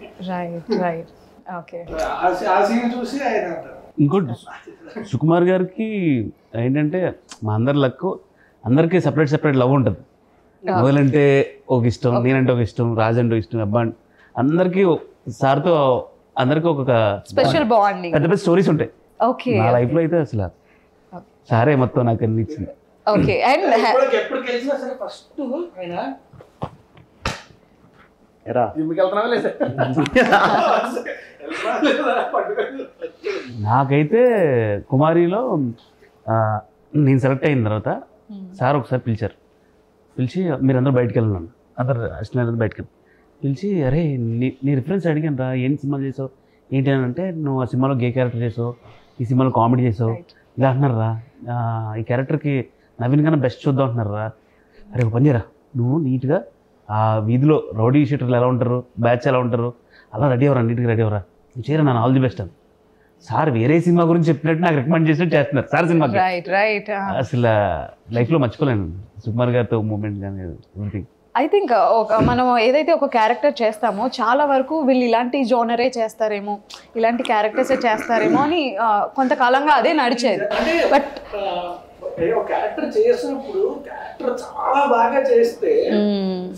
రైట్. ఓకే. ఆ సీన్ చూసి ఆయన అంటారు. ఇంకోటి సుకుమార్ గారికి ఏంటంటే మా అందరి లక్, అందరికీ సెపరేట్ లవ్ ఉంటుంది. మొదలంటే ఒక ఇష్టం, నేనంటే ఒక ఇష్టం, రాజ్ అంటే ఇష్టం, అబ్బా అందరికీ సార్తో అందరికీ ఒక స్పెషల్ బాండింగ్, పెద్ద స్టోరీస్ ఉంటాయి. ఓకే. నా లైఫ్లో అయితే అసలు సారే మొత్తం నాకు అనిపించింది. ఓకే. అండ్ ఎప్పుడు గెలిచినా సరే ఫస్ట్ ఆయన నాకైతే కుమారిలో నేను సెలెక్ట్ అయిన తర్వాత సార్ ఒకసారి పిలిచి మీరందరూ బయటకు వెళ్ళాను, అందరు అసిస్టెంట్ బయటకు వెళ్ళి పిలిచి, అరే నీ రిఫరెన్స్ అడిగాను రా, ఏం సినిమాలు చేసావు ఏంటి అని అంటే, నువ్వు ఆ సినిమాలో గే క్యారెక్టర్ చేసావు, ఈ సినిమాలో కామెడీ చేసావు, ఇలా అంటున్నారు రా, ఈ క్యారెక్టర్కి నవీన్ కన్నా బెస్ట్ చూద్దాం అంటున్నారు రా. అరే ఒక పని చేయరా, నువ్వు నీట్గా ఆ వీధిలో రౌడీ షీటర్లు ఎలా ఉంటారు, బ్యాచ్ ఎలా ఉంటారు, అలా రెడీ అవరా, నీట్గా రెడీ అవరా, నువ్వు చేయరా, నా ఆల్ ది బెస్ట్ అని. సార్ వేరే సినిమా గురించి చెప్పినట్టు నాకు రికమెండ్ చేసినట్టు చేస్తున్నారు సార్ సినిమాకి. అసలు లైఫ్లో మర్చిపోలేను సుకుమార్ గారితో మూమెంట్ కానీ ఎవ్రీథింగ్. ఐ థింక్ మనం ఏదైతే ఒక క్యారెక్టర్ చేస్తామో చాలా వరకు వీళ్ళు ఇలాంటి జోనరే చేస్తారేమో, ఇలాంటి క్యారెక్టర్సే చేస్తారేమో అని కొంతకాలంగా అదే నడిచేది. బట్ క్యారెక్టర్ చేసినప్పుడు క్యారెక్టర్ చాలా బాగా చేస్తే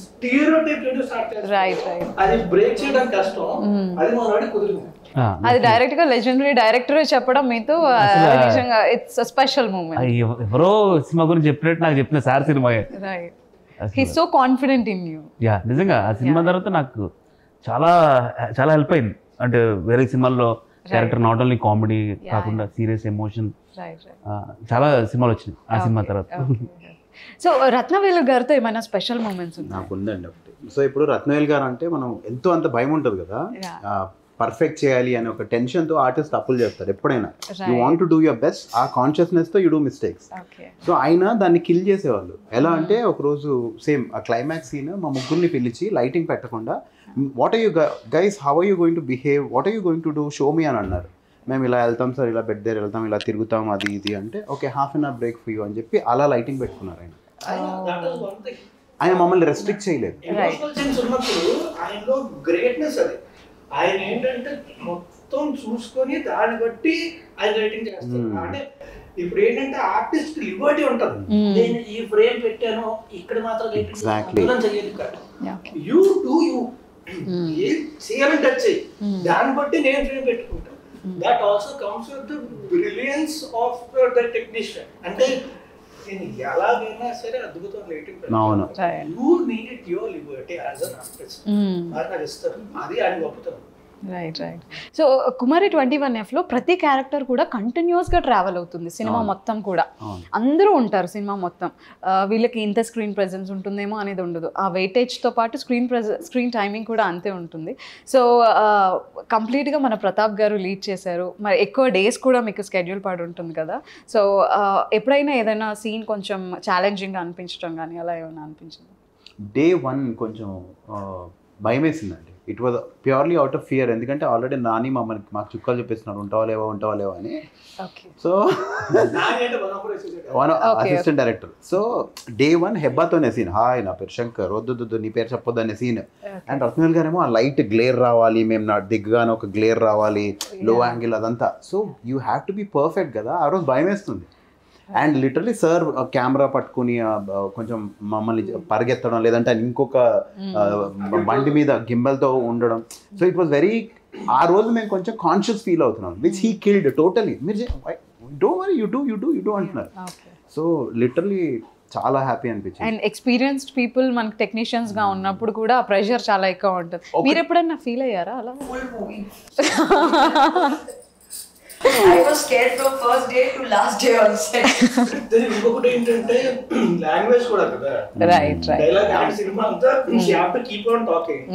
స్టీరియోటైప్ స్టార్ట్ చేస్తారు. రైట్. అది బ్రేక్ చేయడం కష్టం, అది మన వాడికి కుదిరింది. అది డైరెక్ట్ గా లెజెండరీ డైరెక్టర్ చెప్పడం మీతో నిజంగా ఇట్స్ స్పెషల్ మూమెంట్. ఎవరో సినిమా గురించి చెప్పినట్టు నాకు చెప్పిన sir cinema. Right. He's so confident in you. Yeah నిజంగా ఆ సినిమా తర్వాత నాకు చాలా చాలా హెల్ప్ అయింది. అంటే వేరే సినిమాల్లో క్యారెక్టర్ నాట్ ఓన్లీ కామెడీ కాకుండా సీరియస్ ఎమోషన్ చాలా సినిమాలు వచ్చినాయి ఆ సినిమా తర్వాత. సో రత్నవేలు గారితో ఏమైనా స్పెషల్ మూమెంట్స్ ఉన్నాయి? నాకు ఉందండి ఒకటి. సో ఇప్పుడు రత్నవేలు గారు అంటే మనం ఎంతో అంత భయం ఉంటుంది కదా, పర్ఫెక్ట్ చేయాలి అనే ఒక టెన్షన్తో ఆర్టిస్ట్ తప్పులు చేస్తారు ఎప్పుడైనా. You want to do your best, ఆ కాన్షియస్నెస్తో యూ డూ మిస్టేక్స్. సో ఆయన దాన్ని కిల్ చేసేవాళ్ళు. ఎలా అంటే ఒకరోజు సేమ్ ఆ క్లైమాక్స్ సీన్ మా ముగ్గురిని పిలిచి లైటింగ్ పెట్టకుండా, what are you guys, how are you going to behave, what are you going to do, show me అని అన్నారు. మేము ఇలా వెళ్తాం సార్, ఇలా బెడ్ దగ్గర వెళ్తాం, ఇలా తిరుగుతాం, అది ఇది అంటే okay half an hour break for you అని చెప్పి అలా లైటింగ్ పెట్టుకున్నారు ఆయన. ఆయన మమ్మల్ని రెస్ట్రిక్ట్ చేయలేదు. ఆయన ఏంటంటే మొత్తం చూసుకొని దాన్ని బట్టి ఆయన రైటింగ్ చేస్తారు. అంటే ఇప్పుడు ఏంటంటే ఆర్టిస్ట్ లిబర్టీ ఉంటుంది, నేను ఈ ఫ్రేమ్ పెట్టాను ఇక్కడ మాత్రం యూ డూ యూ ఏం చేయాలని టచ్ చేయి, దాన్ని బట్టి నేను ఫ్రేమ్ పెట్టుకుంటాను. That also comes with the brilliance of the technician. అంటే నేను ఎలాగైనా సరే అద్భుతం లైటింగ్ పెట్టాను, you need your Liberty as an artist. అది నాకు ఇస్తారు, అది ఆయన గొప్పతనం. Right right. సో కుమారి 21Fలో ప్రతి క్యారెక్టర్ కూడా కంటిన్యూస్గా ట్రావెల్ అవుతుంది సినిమా మొత్తం కూడా. అందరూ ఉంటారు సినిమా మొత్తం. వీళ్ళకి ఇంత స్క్రీన్ ప్రెజెన్స్ ఉంటుందేమో అనేది ఉండదు. ఆ వెయిటేజ్తో పాటు స్క్రీన్ టైమింగ్ కూడా అంతే ఉంటుంది. సో కంప్లీట్గా మన ప్రతాప్ గారు లీడ్ చేశారు. మరి ఎక్కువ డేస్ కూడా మీకు స్కెడ్యూల్ పడి ఉంటుంది కదా. సో ఎప్పుడైనా ఏదైనా సీన్ కొంచెం ఛాలెంజింగ్గా అనిపించడం కానీ అలా ఏమైనా అనిపించింది? Day 1 కొంచెం భయం వేసిందండి. It was purely out of fear. ఎందుకంటే ఆల్రెడీ నాని మాకు చుక్కలు చూపిస్తున్నారు ఉంటావా లేవా అని. So one assistant director. So Day 1 హెబ్బాతోనే సీన్, హాయ్ నా పేరు శంకర్, వద్దు నీ పేరు చెప్పొద్దు అనే సీన్. అండ్ రత్నవేల్ గారేమో ఆ లైట్ గ్లేర్ రావాలి, మేము నా దిగ్గానే ఒక గ్లేర్ రావాలి, లో యాంగిల్ అదంతా. So you have to be perfect కదా. ఆ రోజు భయం వేస్తుంది. అండ్ లిటరలీ సార్ కెమెరా పట్టుకుని కొంచెం మమ్మల్ని పరిగెత్తడం, లేదంటే ఇంకొక బండి మీద గింబల్తో ఉండడం. సో ఇట్ వాజ్ వెరీ, ఆ రోజు మేము కొంచెం కాన్షియస్ ఫీల్ అవుతున్నాం, విచ్ హీ కిల్డ్ టోటలీ. మీరు డోంట్ వరీ, యూ డూ అంటున్నారు. సో లిటరలీ చాలా హ్యాపీ అనిపించింది. అండ్ ఎక్స్పీరియన్స్డ్ పీపుల్ మనకి టెక్నీషియన్స్ గా ఉన్నప్పుడు కూడా ప్రెషర్ చాలా ఎక్కువ ఉంటుంది. మీరు ఎప్పుడన్నా ఫీల్ అయ్యారా అలా? Full movie. I was scared from first day to last day on set. ఇంకొకటి ఏంటంటే లాంగ్వేజ్ కూడా కదా. Right right. Dialogue and cinema అంతా you have to keep on talking.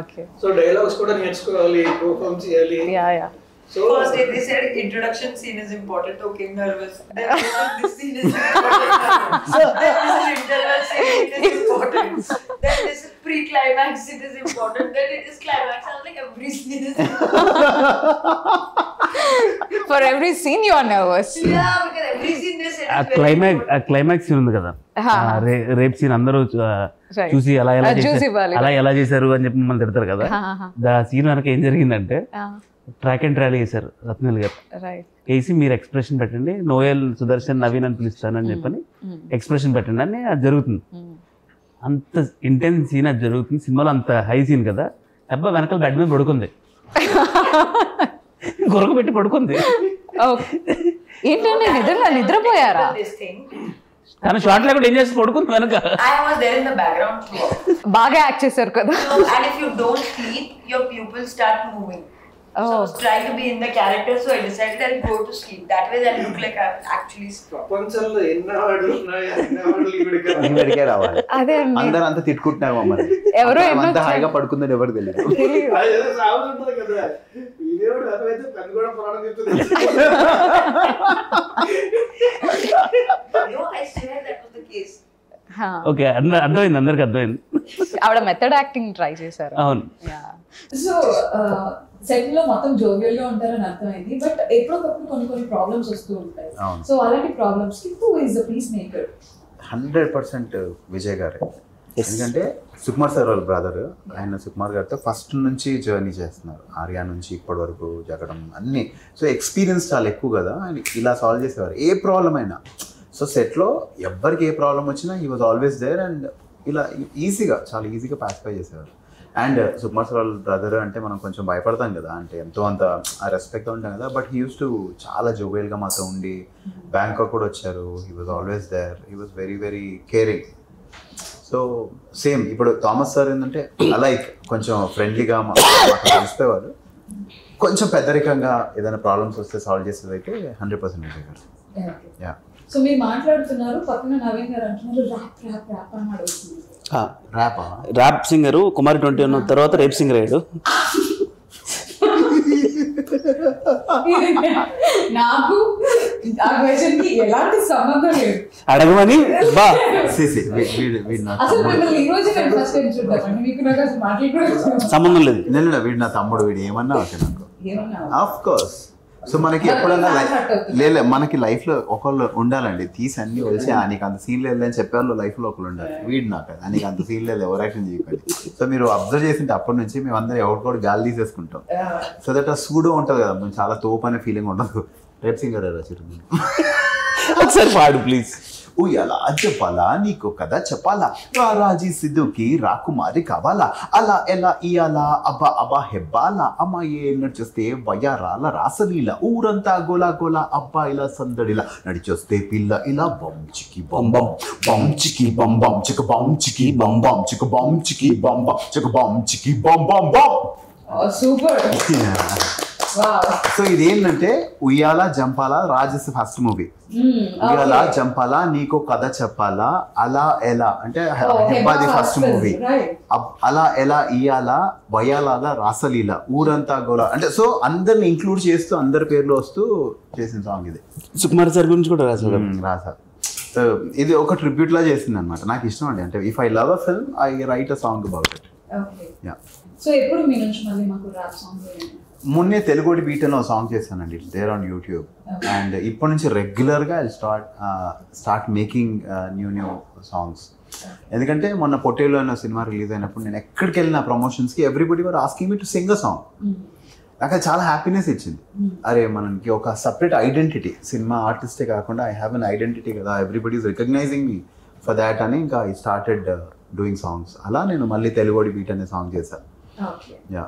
Okay. So dialogues కూడా నేర్చుకోవాలి, పర్ఫార్మ్ చేయాలి. Yeah. So First day they said introduction scene is important. Okay, nervous. Then they said this scene is important. Then this is interval scene, it is important. Then this is pre-climax, it is important. Then it is climax. I was like, every scene is important. For every scene you are nervous. Yeah, because every scene they said is very important. Climax scene ఉంది కదా, రేప్ సీన్ అందరూ చూసి అలా ఎలా చేశారు అని చెప్పి మమ్మల్ని తిడతారు కదా. ఆ సీన్ వెనక ఏం జరిగిందంటే ట్రాక్ అండ్ ట్రాలీ చేశారు రత్నవేల్ గారు. వేసి మీరు ఎక్స్ప్రెషన్ పెట్టండి, నోయల్ సుదర్శన్ నవీన్ అని పిలుస్తానని చెప్పని ఎక్స్ప్రెషన్ పెట్టండి అని అది జరుగుతుంది. అంత ఇంటెన్స్ సీన్ అది జరుగుతుంది. సినిమాలో అంత హై సీన్ కదా. అబ్బా వెనకాల బెడ్ మీద పడుకుంది, గొరక పెట్టి పడుకుంది. ఏంటంటే నిద్రపోయారా? This thing. కానీ షార్ట్ లేకుండా ఏం చేసి పడుకుంది వెనక. I was there in the background too. బాగా యాక్ట్ చేశారు కదా. So, and if you don't sleep, your pupils start moving. So I was trying to be in the character, so I decided I'll go to sleep. That way I'll look like I'm actually sleeping. ప్రపంచంలో ఎన్ని అవార్డులు ఉన్నాయో అన్ని అవార్డులు ఇక్కడికే రావాలి. అదే అందరూ అంతా తిట్టుకుంటున్నారు మమ్మల్ని. ఎవరో అంత హాయిగా పడుకుందని ఎవరు తెలియదు. అదేదో సాగు ఉంటుంది కదా, ఈ దేవుడు అదైతే పెద్ద కూడా పురాణం చెప్తుంది. No, I swear that was the case. Okay, అర్థమైంది, అందరికి అర్థమైంది. ఆవిడ మెథడ్ యాక్టింగ్ ట్రై చేశారు. అవును. సో సెట్ లో మొత్తం జోవియల్ గా ఉంటారని అర్థమైంది, బట్ ఎప్పుడొకప్పుడు కొన్ని ప్రాబ్లమ్స్ వస్తూ ఉంటాయి. సో అలాంటి ప్రాబ్లమ్స్ కి who is the piece maker? 100% Vijay గారే. ఎందుకంటే సుకుమార్ సార్ వాళ్ళ బ్రదర్, ఆయన సుకుమార్ గారితో ఫస్ట్ నుంచి జర్నీ చేస్తున్నారు. ఆర్యా నుంచి ఇప్పటి వరకు జరగడం అన్నీ. సో ఎక్స్పీరియన్స్ చాలా ఎక్కువ కదా, ఆయన ఇలా సాల్వ్ చేసేవారు ఏ ప్రాబ్లం అయినా. సో సెట్లో ఎవరికి ఏ ప్రాబ్లం వచ్చినా he was always there and ఇలా చాలా ఈజీగా పాసిఫై చేసేవారు. అండ్ సుకుమార్ సార్ వాళ్ళ బ్రదర్ అంటే మనం కొంచెం భయపడతాం కదా, అంటే ఎంతో అంత ఆ రెస్పెక్ట్ ఉంటాం కదా. బట్ హీ యూస్ టు చాలా జోవియల్గా మాతో ఉండి, బ్యాంకాక్ కూడా వచ్చారు. He was always there, he was very very caring. So same ఇప్పుడు థామస్ సార్ ఏంటంటే లైక్ కొంచెం ఫ్రెండ్లీగా మాకు తెలిసిపోయేవారు. కొంచెం పెద్దరికంగా ఏదైనా ప్రాబ్లమ్స్ వస్తే సాల్వ్ చేసేది అయితే 100% విజయ్ గారు. యా. సో మీరు మాట్లాడుతున్నారు, పక్కన నవీన్ గారు అంటున్నారు ర్యాప్ ర్యాప్ ర్యాప్ అని అడుగుతున్నారు. ర్యాప్ సింగర్ కుమారి 21 తర్వాత రేప్ సింగర్ అయ్యాడు. నాకు ఆ క్వశ్చన్ కి ఎలాంటి సంబంధం లేదు, అడగమని బా. అసలు మిమ్మల్ని ఈ రోజు నేను ఫస్ట్ టైం చూద్దామండి, మీకు నాకు అసలు మాట్లాడుకోవడం సంబంధం లేదు. నేను వీడు నా తమ్ముడు, వీడు ఏమన్నా ఓకే నాకు. ఏమన్నా ఆఫ్ కోర్స్. సో మనకి ఎప్పుడన్నా లేదు, మనకి లైఫ్లో ఒకళ్ళు ఉండాలండి. తీసి అన్ని వచ్చి నీకు అంత సీన్ లేదు అని చెప్పేవాళ్ళు లైఫ్లో ఒకళ్ళు ఉండాలి. వీడు నాకు నీకు అంత సీన్ లేదు, ఎవరు యాక్షన్ చేయకండి. సో మీరు అబ్జర్వ్ చేసింటే అప్పటి నుంచి మేము అందరం ఎవరికోటి గాలి తీసేసుకుంటాం. సో దట్ ఆ సూడో ఉంటుంది కదా, మేము చాలా తోపు అనే ఫీలింగ్ ఉండదు. రేప్ సింగర్ చిరు ఒకసారి పాడు ప్లీజ్. ఉయ్యాలా చెప్పాలా, నీకు కదా చెప్పాలా, రారాజీ సిద్ధుకి రాకుమారి కావాలా, అలా ఎలా ఇయాలా, అబ్బా అబ్బా హెబ్బాలా, అమ్మాయి నడిచొస్తే వయారాల రాసలీల, ఊరంతా గోలా గోలా అబ్బాయిల సందడిలా, నడిచొస్తే పిల్ల ఇలా బంచికి బంబం బంచికి బంబం చిక బంచికి బంబం చిక బంచికి బంబం చిక బంచికి బంబం బం. సూపర్. సో ఇదేంటంటే ఉయ్యాల జంపాల రాజస్ ఫస్ట్ మూవీ. ఉయ్యాల జంపాల నీకో కథ చెప్పాలా అలా ఎలా అంటే హెబ్బాది ఫస్ట్ మూవీ. అలా ఎలా ఇయాల వయాల రాసలీల ఊరంతా గోల అంటే సో అందరిని ఇంక్లూడ్ చేస్తూ అందరి పేర్లు వస్తూ చేసిన సాంగ్ ఇది. సుకుమార్ సార్ గురించి కూడా రాశారు. రాశారు. సో ఇది ఒక ట్రిబ్యూట్ లా చేసింది అనమాట. నాకు ఇష్టం అండి. అంటే if I love a film I write a song about it. So ఎప్పుడు మీ నుంచి మళ్ళీ మాకు ర్యాప్ సాంగ్? మొన్నే తెలుగుడి బీట్ అని ఒక సాంగ్ చేశానండి. It's there on YouTube. And ఇప్పటి నుంచి రెగ్యులర్గా I start making new songs. ఎందుకంటే మొన్న పొట్టేలు అన్న సినిమా రిలీజ్ అయినప్పుడు నేను ఎక్కడికి వెళ్ళిన ప్రమోషన్స్కి everybody were asking me to sing a song. నాకు అది చాలా హ్యాపీనెస్ ఇచ్చింది. అరే మనకి ఒక సపరేట్ ఐడెంటిటీ, సినిమా ఆర్టిస్టే కాకుండా ఐ హ్యావ్ అన్ ఐడెంటిటీ కదా, everybody is recognising me for that అని ఇంకా ఐ స్టార్టెడ్ డూయింగ్ సాంగ్స్. అలా నేను మళ్ళీ తెలుగుడి బీట్ అనే సాంగ్ చేశాను. యా.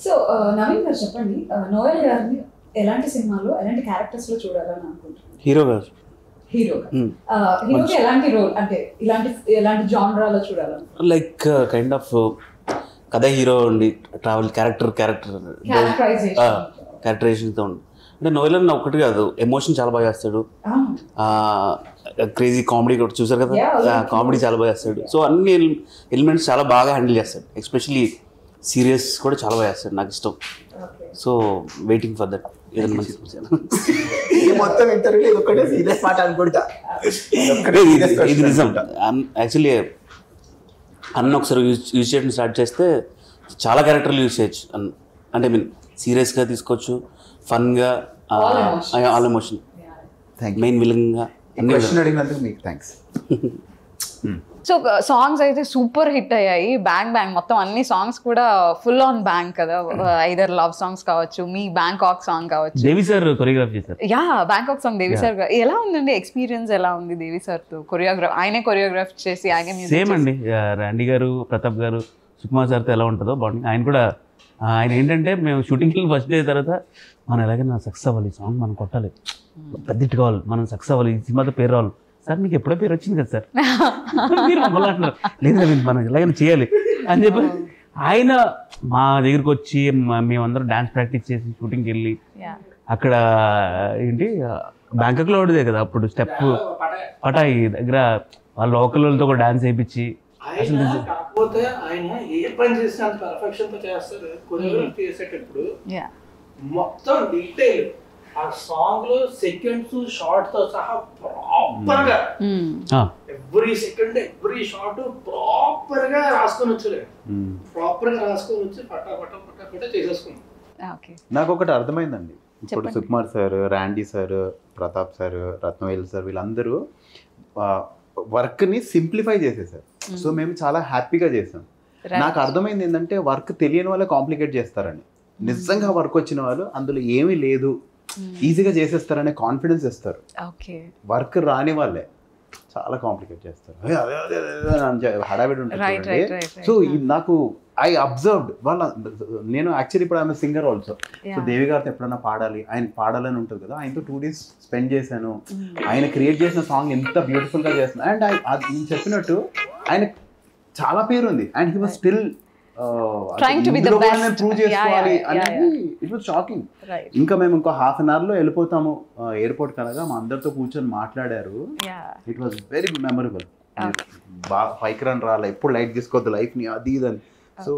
సో నవీన్ గారు చెప్పండి, నోయల్ గారిని ఎలాంటి సినిమాలో ఎలాంటి క్యారెక్టర్స్ లో చూడాలని అనుకుంటున్నారు? హీరోగా ఎలాంటి రోల్ అంటే ఎలాంటి జానరాలో చూడాలని? లైక్ కైండ్ ఆఫ్ కథ హీరో ఉండి ట్రావెల్ క్యారెక్టరైజేషన్తో ఉండి అంటే నోయల్ ఒక్కటి కాదు, ఎమోషన్ చాలా బాగా చేస్తాడు. క్రేజీ కామెడీ కూడా చూసారు కదా, కామెడీ చాలా బాగా చేస్తాడు. సో అన్ని ఎలిమెంట్స్ చాలా బాగా హ్యాండిల్ చేస్తాడు. ఎస్పెషలీ సీరియస్ కూడా చాలా బాగా చేస్తాడు, నాకు ఇష్టం. So waiting for that. ఏదైనా మంచి మొత్తం ఇంటర్వ్యూ ఒకటే సీరియస్ పాట అనుకుంటా. ఇది నిజం. యాక్చువల్లీ అన్న ఒకసారి యూజ్ చేయడం స్టార్ట్ చేస్తే చాలా క్యారెక్టర్లు యూజ్ చేయొచ్చు. అంటే మీన్ సీరియస్గా తీసుకోవచ్చు, ఫన్గా, ఆల్ ఎమోషన్, మెయిన్ విలన్గా. క్వశ్చన్ అడిగినందుకు మీకు థ్యాంక్స్. సో సాంగ్స్ అయితే సూపర్ హిట్ అయ్యాయి. బ్యాంగ్ బ్యాంగ్ మొత్తం అన్ని సాంగ్స్ కూడా ఫుల్ ఆన్ బ్యాంగ్ కదా. ఐదర్ లవ్ సాంగ్స్ కావచ్చు, మీ బ్యాంకాక్ సాంగ్ కావచ్చు. దేవి సార్ కొరియోగ్రాఫ్ చేశారు. యా, బ్యాంకాక్ సాంగ్ దేవి సార్. ఎలా ఉందండి ఎక్స్పీరియన్స్? ఎలా ఉంది దేవి సార్ తో కొరియోగ్రాఫ్? ఆయనే కొరియోగ్రాఫ్ చేసి ఆయనే సేమ్ అండి. రాండీ గారు, ప్రతాప్ గారు, సుకుమార్ సార్తో ఎలా ఉంటుందో బాగుంది. ఆయన కూడా ఆయన ఏంటంటే మేము షూటింగ్కి ఫస్ట్ డే తర్వాత మనం ఎలాగైనా సక్సెస్ అవ్వాలి, ఈ సాంగ్ మనం కొట్టాలి, పెద్ద హిట్ కావాలి, మనం సక్సెస్ అవ్వాలి, ఈ సినిమాతో పేరు రావాలి. సార్ మీకు ఎప్పుడో పేరు వచ్చింది కదా సార్, మీరు మమ్మల్ని అంటున్నారు లేదు మనం ఎలాగైనా చేయాలి అని చెప్పి ఆయన మా దగ్గరికి వచ్చి మేమందరం డాన్స్ ప్రాక్టీస్ చేసి షూటింగ్కి వెళ్ళి అక్కడ ఏంటి బ్యాంకాక్లో ఉండేదే కదా అప్పుడు స్టెప్ పటాయి దగ్గర వాళ్ళ లోకల్ వాళ్ళతో కూడా డాన్స్ వేయించి. కాకపోతే ఆయన ఏ పని చేసినా పర్ఫెక్షన్ తో చేస్తారు. కొరియోగ్రాఫ్ చేసేటప్పుడు మొత్తం డీటెయిల్ ఆ సాంగ్ లో సెకండ్స్ షార్ట్ తో సహా ప్రాపర్ గా every second every shot proper గా రాసుకొని వచ్చలేదు. ప్రాపర్ గా రాసుకొని వచ్చి పట్టా చేసేసుకున్నాం. నాకు ఒకటి అర్థమైందండి. ఇప్పుడు Sukumar sir, Randy sir, Pratap sir, Rathnavel sir వీళ్ళందరూ వర్క్ని సింప్లిఫై చేసేసారు. సో మేము చాలా హ్యాపీగా చేసాం. నాకు అర్థమైంది ఏంటంటే వర్క్ తెలియని వాళ్ళే కాంప్లికేట్ చేస్తారని. నిజంగా వర్క్ వచ్చిన వాళ్ళు అందులో ఏమీ లేదు ఈజీగా చేసేస్తారనే కాన్ఫిడెన్స్ ఇస్తారు. వర్క్ రాని వాళ్ళే చాలా కాంప్లికేట్ చేస్తారు, హడావిడి ఉంటుంది. సో నాకు ఐ అబ్జర్వ్డ్ వాళ్ళ నేను యాక్చువల్లీ ఇప్పుడు ఆమె సింగర్ ఆల్సో. సో దేవి గారితో ఎప్పుడైనా పాడాలి, ఆయన పాడాలని ఉంటుంది కదా, ఆయనతో 2 days స్పెండ్ చేశాను. ఆయన క్రియేట్ చేసిన సాంగ్ ఎంత బ్యూటిఫుల్గా చేస్తున్నా. అండ్ నేను చెప్పినట్టు ఆయన చాలా పేరు ఉంది and he was still prove చేసుకోవాలి అనేది ఇట్ వాజ్ షాకింగ్. ఇంకా మేము ఇంకో హాఫ్ అన్ అవర్లో వెళ్ళిపోతాము ఎయిర్పోర్ట్ కనగా మా అందరితో కూర్చొని మాట్లాడారు. It was very memorable. బాగా పైకి రన్ రాలే, ఎప్పుడు లైట్ తీసుకోవద్దు లైఫ్ ని, అది ఇది అని. So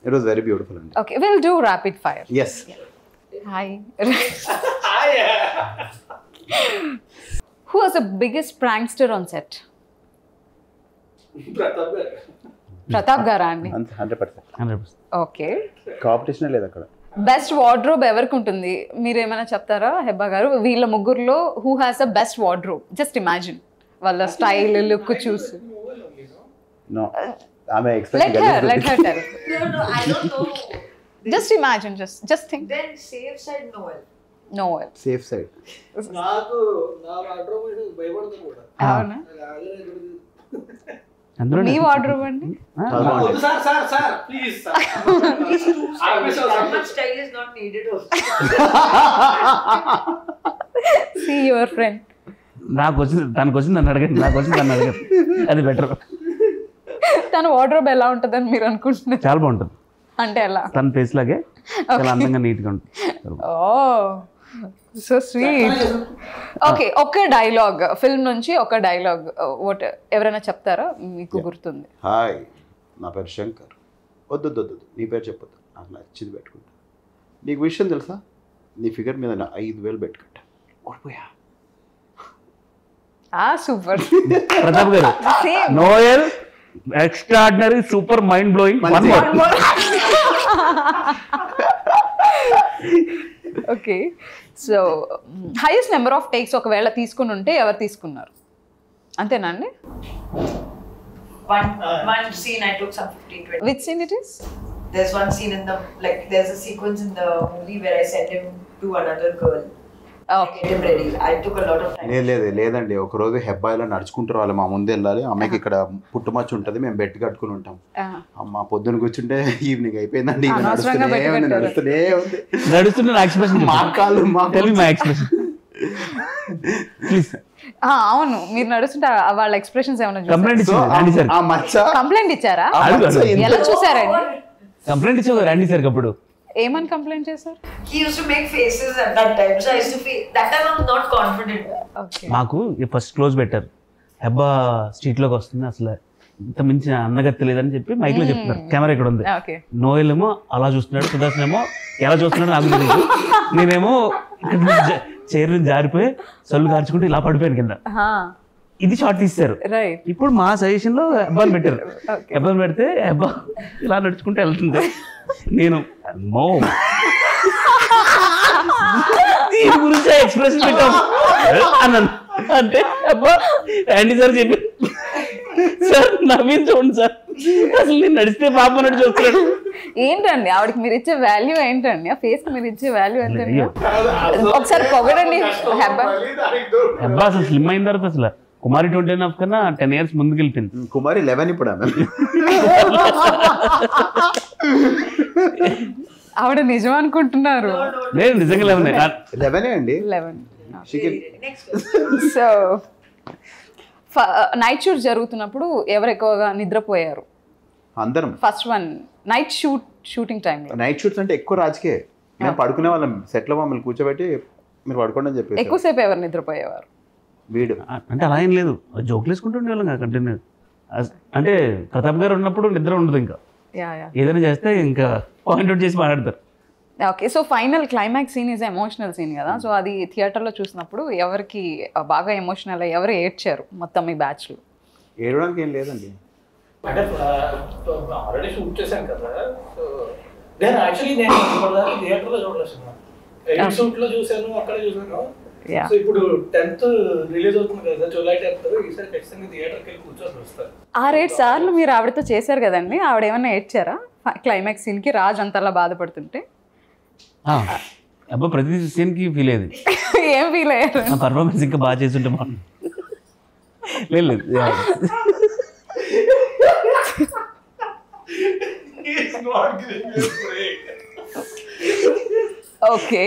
it was very beautiful అండి. Okay, will do rapid fire. yes. Hi. Who was the biggest prankster on set? Pratap గారా అండి? 100%. ఓకే, కాంపిటీషన్ లేదు అక్కడ. బెస్ట్ వార్డ్రోబ్ ఎవరికి ఉంటుంది? మీరు ఏమైనా చెప్తారా హెబ్బా గారు? వీళ్ళ ముగ్గురులో who has the best wardrobe? Just imagine వాళ్ళ స్టైల్ లుక్ చూసి. No, I'm let her tell. No, I don't know. Just imagine, just think. Then safe side Noel. Noel. Safe side. నాకు నా వార్డ్రోబ్ భయపడదు కూడా. అవునా? మీ వార్డ్రోబ్ అండి? Sir please sir. That much style is not needed. See your friend. నాకు వచ్చింది తనకు వచ్చింది నన్ను అడగండి, నాకు వచ్చింది తను అడగండి, అది బెటర్. తన వార్డ్రోబ్ ఎలా ఉంటుందని మీరు అనుకుంటున్నారు? చాలా బాగుంటుంది. అంటే ఎలా? తన ఫేస్ లాగే చాలా అందంగా నీట్గా ఉంటుంది. ఓ సో స్వీట్. ఓకే, ఒక్క డైలాగ్ ఫిల్మ్ నుంచి ఒక డైలాగ్ ఎవరైనా చెప్తారా మీకు గుర్తుంది? హాయ్, నా పేరు శంకర్. వద్దు నీ పేరు చెప్పొద్దు, నాకు నచ్చింది పెట్టుకుంటా. నీకు విషయం తెలుసా, నీ ఫిగర్ మీద 5,000 పెట్టుకుంటా. ఓడిపోయా. సూపర్. ప్రతాప్ గారు, Noel extraordinary super mind blowing. Okay, so highest number of takes ఒకవేళ తీసుకుని ఉంటే ఎవరు తీసుకున్నారు? అంతేనా అండి? One scene I took some 15-20. Which scene it is? There's one scene in the, like, there's a sequence in the movie where I send him to another girl. Okay, Get him ready. I took a lot of time. లేదండి, ఒకరోజు హెబ్బాయిలో నడుచుకుంటారు వాళ్ళు, మా ముందు వెళ్ళాలి. అమ్మాయికి ఇక్కడ పుట్టుమచ్చ ఉంటుంది, మేము బెట్ కట్టుకుని ఉంటాం. అమ్మ పొద్దున్న కూర్చుంటే ఈవినింగ్ అయిపోయిందండి, నడుస్తున్న ఎక్స్ప్రెషన్ మా కాళ్ళు మై ఎక్స్ప్రెషన్ ప్లీజ్. అవును, మీరు నడుస్తుంటే వాళ్ళ ఎక్స్ప్రెషన్స్ ఏమైనా కంప్లైంట్ ఇచ్చారు. ఆ మచ్చ కంప్లైంట్ ఇచ్చారా? ఎంత- ఎలా చూసారండి? కంప్లైంట్ ఇచ్చారు రండి సార్. అప్పుడు ఏమని కంప్లైంట్ చేశారు? He used to make faces at that time, so I used to feel that time I was not confident. Okay, మాకు ఫస్ట్ క్లోజ్ పెట్టారు, హెబ్బా స్ట్రీట్లోకి వస్తుంది, అసలు ఇంత మించి అందగత్తి లేదని చెప్పి మైక్లో చెప్తున్నారు. కెమెరా ఇక్కడ ఉంది. ఓకే, నోయల్ ఏమో అలా చూస్తున్నాడు, సుదర్శన్ ఏమో ఎలా చూస్తున్నాడు నాకు తెలియదు. నేనేమో ఇక్కడ చైర్ నుంచి జారిపోయి సొల్లు కార్చుకుంటూ ఇలా పడిపోయాను కింద. ఇది షార్ట్ తీస్తారు. రైట్. ఇప్పుడు మా సజెషన్ లో హెబ్బాని పెట్టారు. హెబ్బాని పెడితే హెబ్బా ఇలా నడుచుకుంటూ వెళ్తుంది. నేను దీని గురించి ఎక్స్ప్రెషన్ పెట్టాం అన్నాను. అంటే అబ్బా యాండీ సార్ చెప్పి, సార్ నవీన్ చూడండి సార్, అసలు నేను నడిస్తే పాప నడిచి చూస్తున్నాడు. ఏంటండి ఆవిడకి మీరు ఇచ్చే వాల్యూ ఏంటండి? ఆ ఫేస్ కి మీరు ఇచ్చే వాల్యూ ఏంటండి? ఒకసారి పొగడండి. హెబ్బా అసలు స్లిమ్ అయిన తర్వాత అసలు కుమారి 20 కన్నా 10 years ముందుకు వెళ్ళిపోయింది. కుమారి 11 ఇప్పుడు ఆమె. ఆవిడ నిజం అనుకుంటున్నారు. లేదు నిజంగా 11 అండి. 11. Next. సో నైట్ షూట్ జరుగుతున్నప్పుడు ఎవరు ఎక్కువగా నిద్రపోయారు? అందరం. ఫస్ట్ వన్ నైట్ షూటింగ్ టైంలో. నైట్ షూట్స్ అంటే ఎక్కువ రాజకీయ. మేము పడుకునే వాళ్ళం సెట్ లో, మమ్మల్ని కూర్చోబెట్టి మీరు పడుకోండి అని చెప్పి. ఎక్కువసేపు ఎవరు నిద్రపోయేవారు? వీడు అంటే అలా ఏం లేదు, జోకులు వేసుకుంటుండే వాళ్ళం కదా కంటిన్యూ. అంటే ప్రతాప్ గారు ఉన్నప్పుడు నిద్ర ఉండదు, ఇంకా ఏదైనా చేస్తే ఇంకా పాయింట్ అవుట్ చేసి మాట్లాడతారు. Okay, so final climax scene is emotional scene కదా. సో అది థియేటర్లో చూసినప్పుడు ఎవరికి బాగా ఎమోషనల్ ఎవరు ఏడ్చారు మొత్తం మీ బ్యాచ్లో? ఏడవడానికి ఏం లేదండి, అంటే ఆల్రెడీ షూట్ చేశాను కదా. సో నేను యాక్చువల్లీ నేను థియేటర్లో చూడలేదు సినిమా, ఎడిట్ షూట్లో చూశాను, అక్కడ చూశాను. సో ఇప్పుడు 10th రిలీజ్ అవుతుంది కదా, జూలై 10th. ఈసారి ఖచ్చితంగా థియేటర్కి వెళ్ళి కూర్చొని వస్తారు. 6-7 సార్లు మీరు ఆవిడతో చేశారు కదండి, ఆవిడ ఏమన్నా ఏడ్చారా క్లైమాక్స్ సీన్కి? రాజ్ అంతలా బాధపడుతుంటే అబ్బా ప్రతి సీన్కి ఫీల్ అయ్యేది. ఏం ఫీల్ అయ్యారు? పర్ఫార్మెన్స్ ఇంకా బాగా చేస్తుంటే బాగుంది. లేదు okay,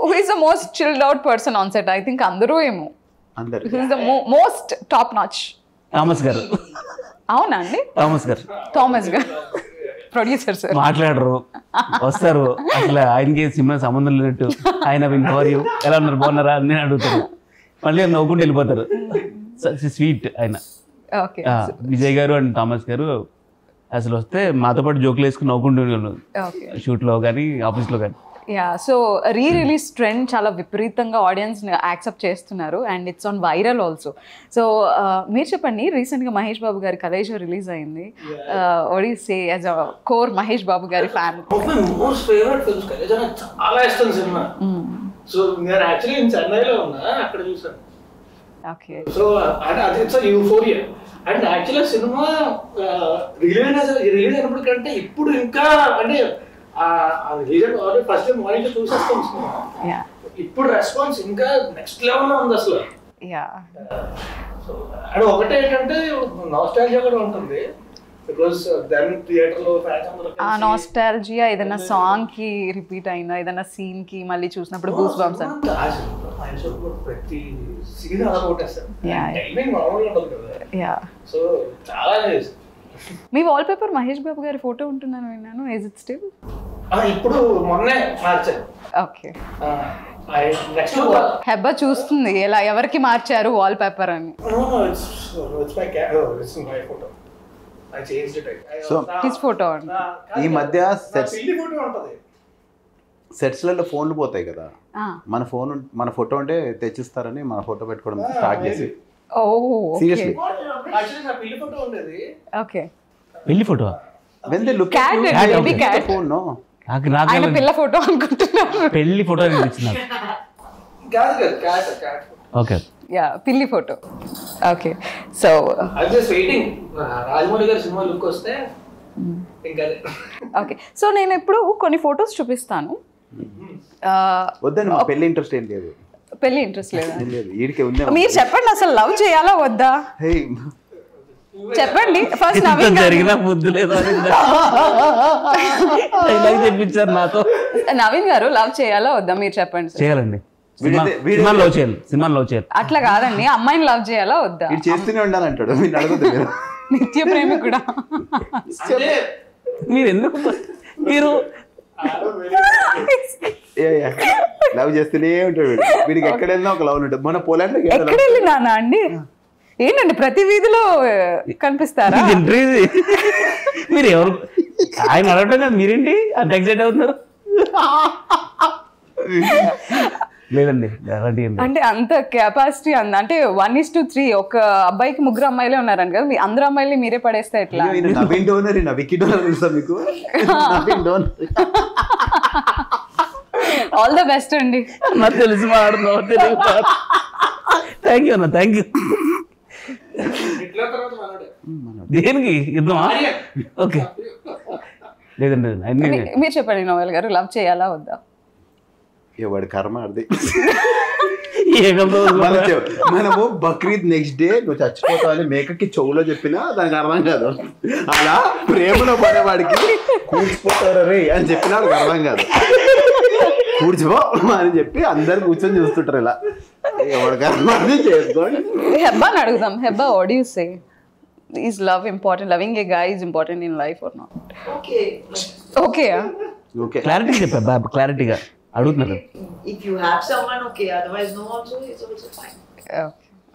who is the most chilled out person on set? I think అందరూ ఏమో. Who is the most top notch? Thomas గారు. అవునా అండి? థామస్ గారు ప్రొడ్యూసర్ సార్ మాట్లాడరు, వస్తారు, అసలు ఆయనకి సినిమా సంబంధం లేనట్టు ఆయన విన్ ఎలా ఉన్నారు బాగున్నారా అని అడుగుతారు, మళ్ళీ నవ్వుకుంటూ వెళ్ళిపోతారు. స్వీట్ ఆయన. ఓకే, విజయ్ గారు అండ్ థామస్ గారు అసలు వస్తే మాతో పాటు జోకులు వేసుకుని నవ్వుకుంటూ షూట్లో కానీ ఆఫీస్లో కానీ. యా, సో రిలీజ్ ట్రెండ్ చాలా విపరీతంగా ఆడియన్స్ యాక్సెప్ట్ చేస్తున్నారు and it's on viral also. So మీరు చెప్పండి, రీసెంట్గా మహేష్ బాబు గారి కలేజా రిలీజ్ అయింది. What you say as a core Mahesh Babu గారి fan? Most favourite films Khaleja, నాకు చాలా ఇష్టం సినిమా. సో నేను యాక్చువల్లీ చెన్నైలో ఉన్నా, అక్కడ చూసాను. ఓకే, సో అది ఇట్స్ యూఫోరియా. అండ్ యాక్చువల్గా సినిమా రిలీజ్ అయినప్పటికంటే ఇప్పుడు ఇంకా అంటే ఫస్ట్ మార్నింగ్ చూసేస్తాం సినిమా, ఇప్పుడు రెస్పాన్స్ ఇంకా నెక్స్ట్ లెవెల్ ఉంది అసలు. అండ్ ఒకటే ఏంటంటే నాస్టాల్జియా కూడా ఉంటుంది, బికాస్ దెన్ థియేటర్ లో ఆ నాస్టాల్జియా ఏదైనా సాంగ్ కి రిపీట్ అయినా, ఏదైనా సీన్ కి మళ్ళీ చూసినప్పుడు గూస్ బంప్స్ అని ప్రతి సీన్ అలా కొట్టేస్తారు. టైమింగ్ మామూలుగా ఉండదు కదా. సో చాలా మీ వాల్ పేపర్ మహేష్ బాబు గారి ఫోటో ఉంటుందని విన్నాను. Is it still? ఇప్పుడు మొన్నే మార్చాను. ఓకే. నెక్స్ట్ హెబ్బా చూస్తుంది ఎలా ఎవరికి మార్చారు వాల్ పేపర్ అని. సో హిస్ ఫోటో అండి. ఈ మధ్య సెట్స్ ఫోటో ఉంటది. సెట్స్లలో ఫోన్లు పోతాయి కదా, మన ఫోటో ఉంటే తెచ్చిస్తారని మన ఫోటో పెట్టుకోవడం స్టార్ట్ చేసి. ఓ సీరియస్లీ యాక్చువల్లీ నా పెళ్లి ఫోటో ఉండేది. ఓకే. పెళ్లి photo when they look Cat at you, and they baby look at cat. the phone, no? ఆయన పిల్ల ఫోటో అనుకుంటున్నారు. పెళ్లి ఫోటో ఇచ్చిన. కాదు క్యాట్. ఓకే. యా పిల్లి photo. Okay. So I just waiting Rajamouli గారి సినిమా లుక్ వస్తే ఇంకా. ఓకే. సో నేను ఎప్పుడు కొన్ని ఫొటోస్ చూపిస్తాను. వద్దండి, మా పెళ్లి ఇంట్రెస్ట్ ఏం లేదు. పెళ్లి ఇంట్రెస్ట్ లేదా? లేదు, వీడికే ఉంది. మీరు చెప్పండి అసలు లవ్ చేయాలా వద్దా హే చెప్పండి ఫస్ట్. నవీన్ జరిగిన బుద్ధి లేదు తెప్పించారు నాతో. నవీన్ గారు లవ్ చేయాలా వద్దా మీరు చెప్పండి. చేయాలండి. సినిమా లవ్ చేయాలి. సినిమా లవ్ చేయాలి. అట్లా కాదండి, అమ్మాయిని లవ్ చేయాలా వద్దా? వీడు చేస్తూనే ఉండాలంటాడు. మీరు అడగదు మీరు. నిత్య ప్రేమి కూడా. మీరు ఎందుకు మీరు లవ్ చేస్తూనే ఉంటాడు వీడు. వీడికి ఎక్కడైనా ఒక లవ్ ఉంటుంది. మన పోలాండ్ ఎక్కడ వెళ్ళినా అండి ఏంటండి ప్రతి వీధిలో కనిపిస్తారా? మీరు ఎవరు ఆయన అడగటం కదా, మీరేంటి అంత ఎక్సైట్ అవుతున్నారు? లేదండి అంటే అంత కెపాసిటీ అంటే 1:3 ఒక అబ్బాయికి 3 అమ్మాయిలే ఉన్నారని కదా, మీ అందరు అమ్మాయిలు మీరే పడేస్తే ఎట్లా? నవీన్ డోనర్ వికీ డోనర్ తెలుసా మీకు? Naveen donor. All the best అండి. నాకు తెలిసి మాట్లాడుతున్నావు. థ్యాంక్ యూ అన్న, థ్యాంక్ యూ. దేనికి యుద్ధమా? ఓకే. లేదండి మీరు చెప్పండి నోయల్ గారు, లవ్ చేయాలా వద్దా? వాడి కర్మ అది. మనము బక్రీద్ నెక్స్ట్ డే నువ్వు చచ్చిపోతావని మేకకి చెవులో చెప్పినా దానికి అర్థం కాదు. అలా ప్రేమలో పడేవాడికి కూర్చిపోతారు రే అని చెప్పినా వాడికి అర్థం కాదు. కూర్చిపో అని చెప్పి అందరు కూర్చొని చూస్తుంటారు ఇలా. ఎవరి కర్మ అది చేసుకోండి. హెబ్బాని అడుగుదాం. Hebba, what do you say? Is love important? Loving a guy is important in life or not? Okay. Okay. Okay, clarity చెప్పా, క్లారిటీగా అడుగుతున్నారు. If you have someone, okay. Otherwise, no. Also, it's also fine.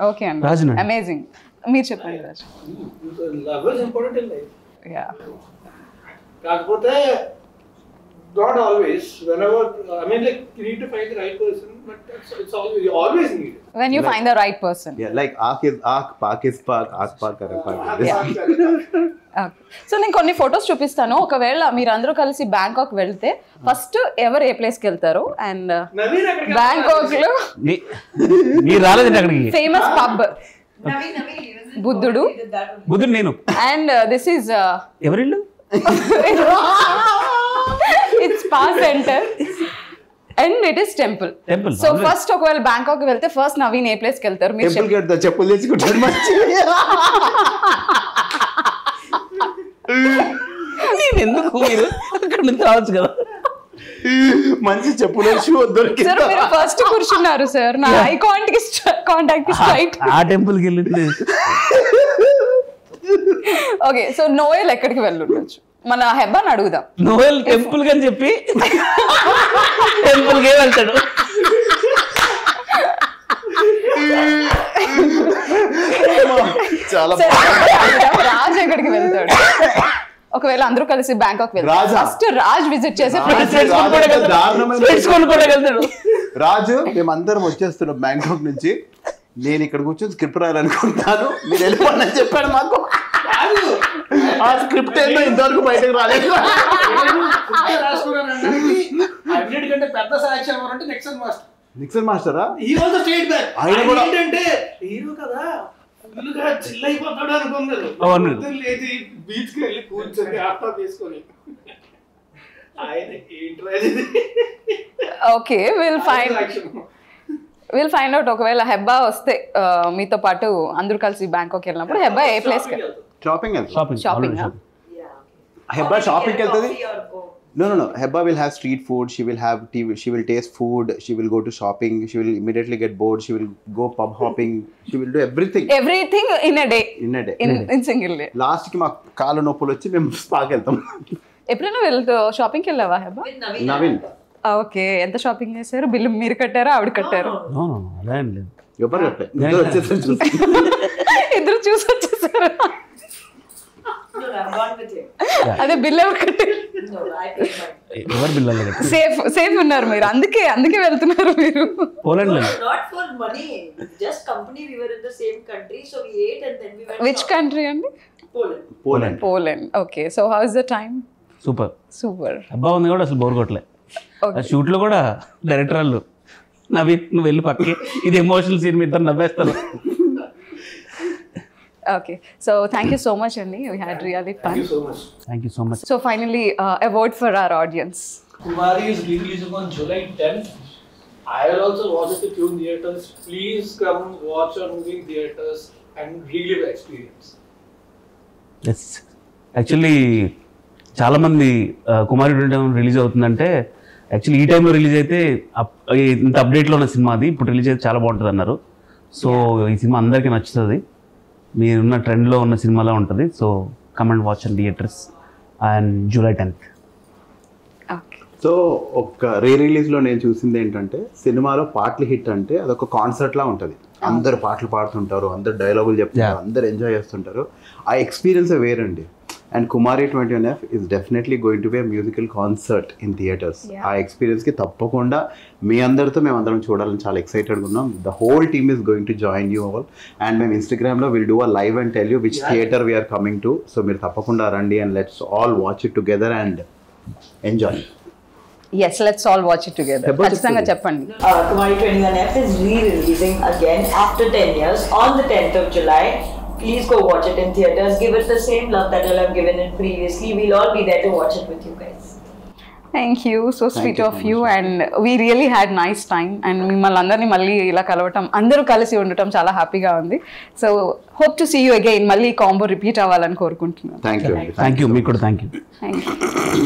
Okay అండి. రాజునా? అమేజింగ్. మీరు చెప్పండి Raju. Love is important in life. Yeah. కాకపోతే not always. Whenever, I mean, like, you need to find the right person, but it's always, you always need it. When you find the right person. yeah, like aak is aak, park is park, aak park kare park. So నేను కొన్ని ఫొటోస్ చూపిస్తాను. ఒకవేళ మీరు అందరూ కలిసి బ్యాంకాక్ వెళ్తే ఫస్ట్ ఎవరు ఏ ప్లేస్ కి వెళ్తారు? అండ్ బ్యాంకాక్ లో మీరు రాలేదండి అక్కడికి. ఫేమస్ పబ్ బుద్ధుడు. బుద్ధుడు నేను. అండ్ దిస్ ఈజ్ ఎవరిల్లు? It's spa centre and it is temple. So first ఒకవేళ బ్యాంకాక్ వెళ్తే ఫస్ట్ నవీన్ ఏ ప్లేస్ కి వెళ్తారు? మీరు చెప్పులు తెచ్చుకుంటారు మంచి. నేను ఎందుకు, మీరు అక్కడ నుంచి రావచ్చు కదా. మంచి చెప్పులు దొరికి సార్ మీరు ఫస్ట్ కూర్చున్నారు సార్, నా ఐ కాంటాక్ట్ స్ట్రైట్. ఆ టెంపుల్ కి వెళ్ళి. ఓకే, సో నోయల్ ఎక్కడికి వెళ్ళుండొచ్చు? మన హెబ్బాని అడుగుదాం. నోయల్ టెంపుల్ అని చెప్పి టెంపుల్ కే వెళ్తాడు. చాలా రాజ్ ఎక్కడికి వెళ్తాడు? ఒకవేళ అందరూ కలిసి బ్యాంకాక్ వెళ్తారు, ఫస్ట్ రాజ్ విజిట్ చేసి రాజు మేమందరం వచ్చేస్తున్నాం బ్యాంకాక్ నుంచి. నేను ఇక్కడ కూర్చొని స్క్రిప్ట్ రాయాలనుకుంటాను, మీరు వెళ్ళిపోండి అని చెప్పాడు మాకు. ఆ స్క్రిప్ట్ ఏంటో ఇంతవరకు బయటకు రాలేదు. అన్నిటికంటే పెద్ద సాక్ష్యం ఎవరంటే నిక్సన్ మాస్టరా? ఆయన కూడా ఏంటంటే హీరో కదా, ఫుల్గా చిల్ అయిపోతాడు అనుకున్నారు. లేచి బీచ్ కి వెళ్ళి కూర్చొని ల్యాప్టాప్ తీసుకొని ఆయన ఓకే విల్ ఫైండ్ అవుట్. ఒకవేళ హెబ్బా వస్తే మీతో పాటు అందరూ కలిసి బ్యాంకాక్ వెళ్ళినప్పుడు హెబ్బా ఏ ప్లేస్ కి? షాపింగ్. షాపింగ్. హెబ్బా షాపింగ్ వెళ్తుంది. No. Heba will have street food. She will have TV. She will taste food. She will go to shopping. She will immediately get bored. She will go pub hopping. She will do everything everything in a day, in a day. In single day. Last కి మాకు కాళ్ళ నొప్పులు వచ్చి మేము స్పాకి వెళ్తాం. ఎప్పుడైనా షాపింగ్కి వెళ్ళావా హెబా? With నవీన్ ఓకే, ఎంత షాపింగ్ చేశారు? బిల్లు మీరు కట్టారా ఆవిడ కట్టారు? No, అలా ఏం లేదు. ఎవరు చెప్పలే, ఇద్దరు వచ్చేసారు చూసి. ఇద్దరు చూసి వచ్చేసారు. No, I'm gone with him. అదే బిల్ ఎవరు కట్టారు? No, I paid mine. ఎవరు బిల్లాలి కదా. సేఫ్ ఉన్నారు మీరు, అందుకే వెళ్తున్నారు మీరు. పోలాండ్లో No, not for money. Just company. We were in the same country, so we ate and then we went. Which country అండి? Poland. Poland. Okay, so how is the time? Super. Super. అబ్బా ఉంది కూడా అసలు బోర్ కొట్టలే. Okay. ఆ షూట్లో కూడా డైరెక్టర్ వాళ్ళు నవీన్ నువ్వు వెళ్ళి పక్కే, ఇది ఎమోషనల్ సీన్ మీ ఇద్దరు నవ్వేస్తారు. Okay, so thank you so much, Andy. We had really fun. Thank you so much. Thank you so much. So finally, a word for our audience. Kumari is releasing on July 10th. I will also watch it with you in theaters. Please come watch our movie in theaters and relive the experience. Yes, actually చాలామంది కుమారి రిలీజ్ అవుతుందంటే యాక్చువల్లీ ఈ టైంలో రిలీజ్ అయితే ఇంత అప్డేట్లో ఉన్న సినిమా అది ఇప్పుడు రిలీజ్ అయితే చాలా బాగుంటుంది అన్నారు. సో ఈ సినిమా అందరికీ నచ్చుతుంది, మీరున్న ట్రెండ్లో ఉన్న సినిమాలా ఉంటుంది. So come and watch and theatres and July 10th. Okay. So ఒక రిలీజ్లో నేను చూసింది ఏంటంటే, సినిమాలో పాటలు హిట్ అంటే అదొక కాన్సర్ట్ లా ఉంటుంది. అందరు పాటలు పాడుతుంటారు, అందరు డైలాగులు చెప్తుంటారు, అందరు ఎంజాయ్ చేస్తుంటారు. ఆ ఎక్స్పీరియన్స్ వేరండి. And Kumari 21F is definitely going to be a musical concert in theaters. ఆ ఎక్స్పీరియన్స్కి తప్పకుండా మీ అందరితో మేము అందరం చూడాలని చాలా ఎక్సైటెడ్గా ఉన్నాం. The whole team is going to join you all. And మేము ఇన్స్టాగ్రామ్లో will do a live and tell you which theatre we are coming to. So మీరు తప్పకుండా రండి and let's all watch it together and enjoy. Yes, let's all watch it together. ఖచ్చితంగా చెప్పండి. Kumari 21F is re-releasing again after 10 years on the 10th of July. Please go watch it in theaters. Give it the same love that you'll have given it previously. We'll all be there to watch it with you guys. Thank you. So sweet you of so you. much. And we really had nice time. And మిమ్మల్ని అందరినీ మళ్ళీ ఇలా కలవటం, అందరూ కలిసి ఉండటం చాలా హ్యాపీగా ఉంది. So hope to see you again. మళ్ళీ కాంబో రిపీట్ అవ్వాలని కోరుకుంటున్నాను. Thank you. థ్యాంక్ యూ, మీకు కూడా థ్యాంక్ యూ. Thank you.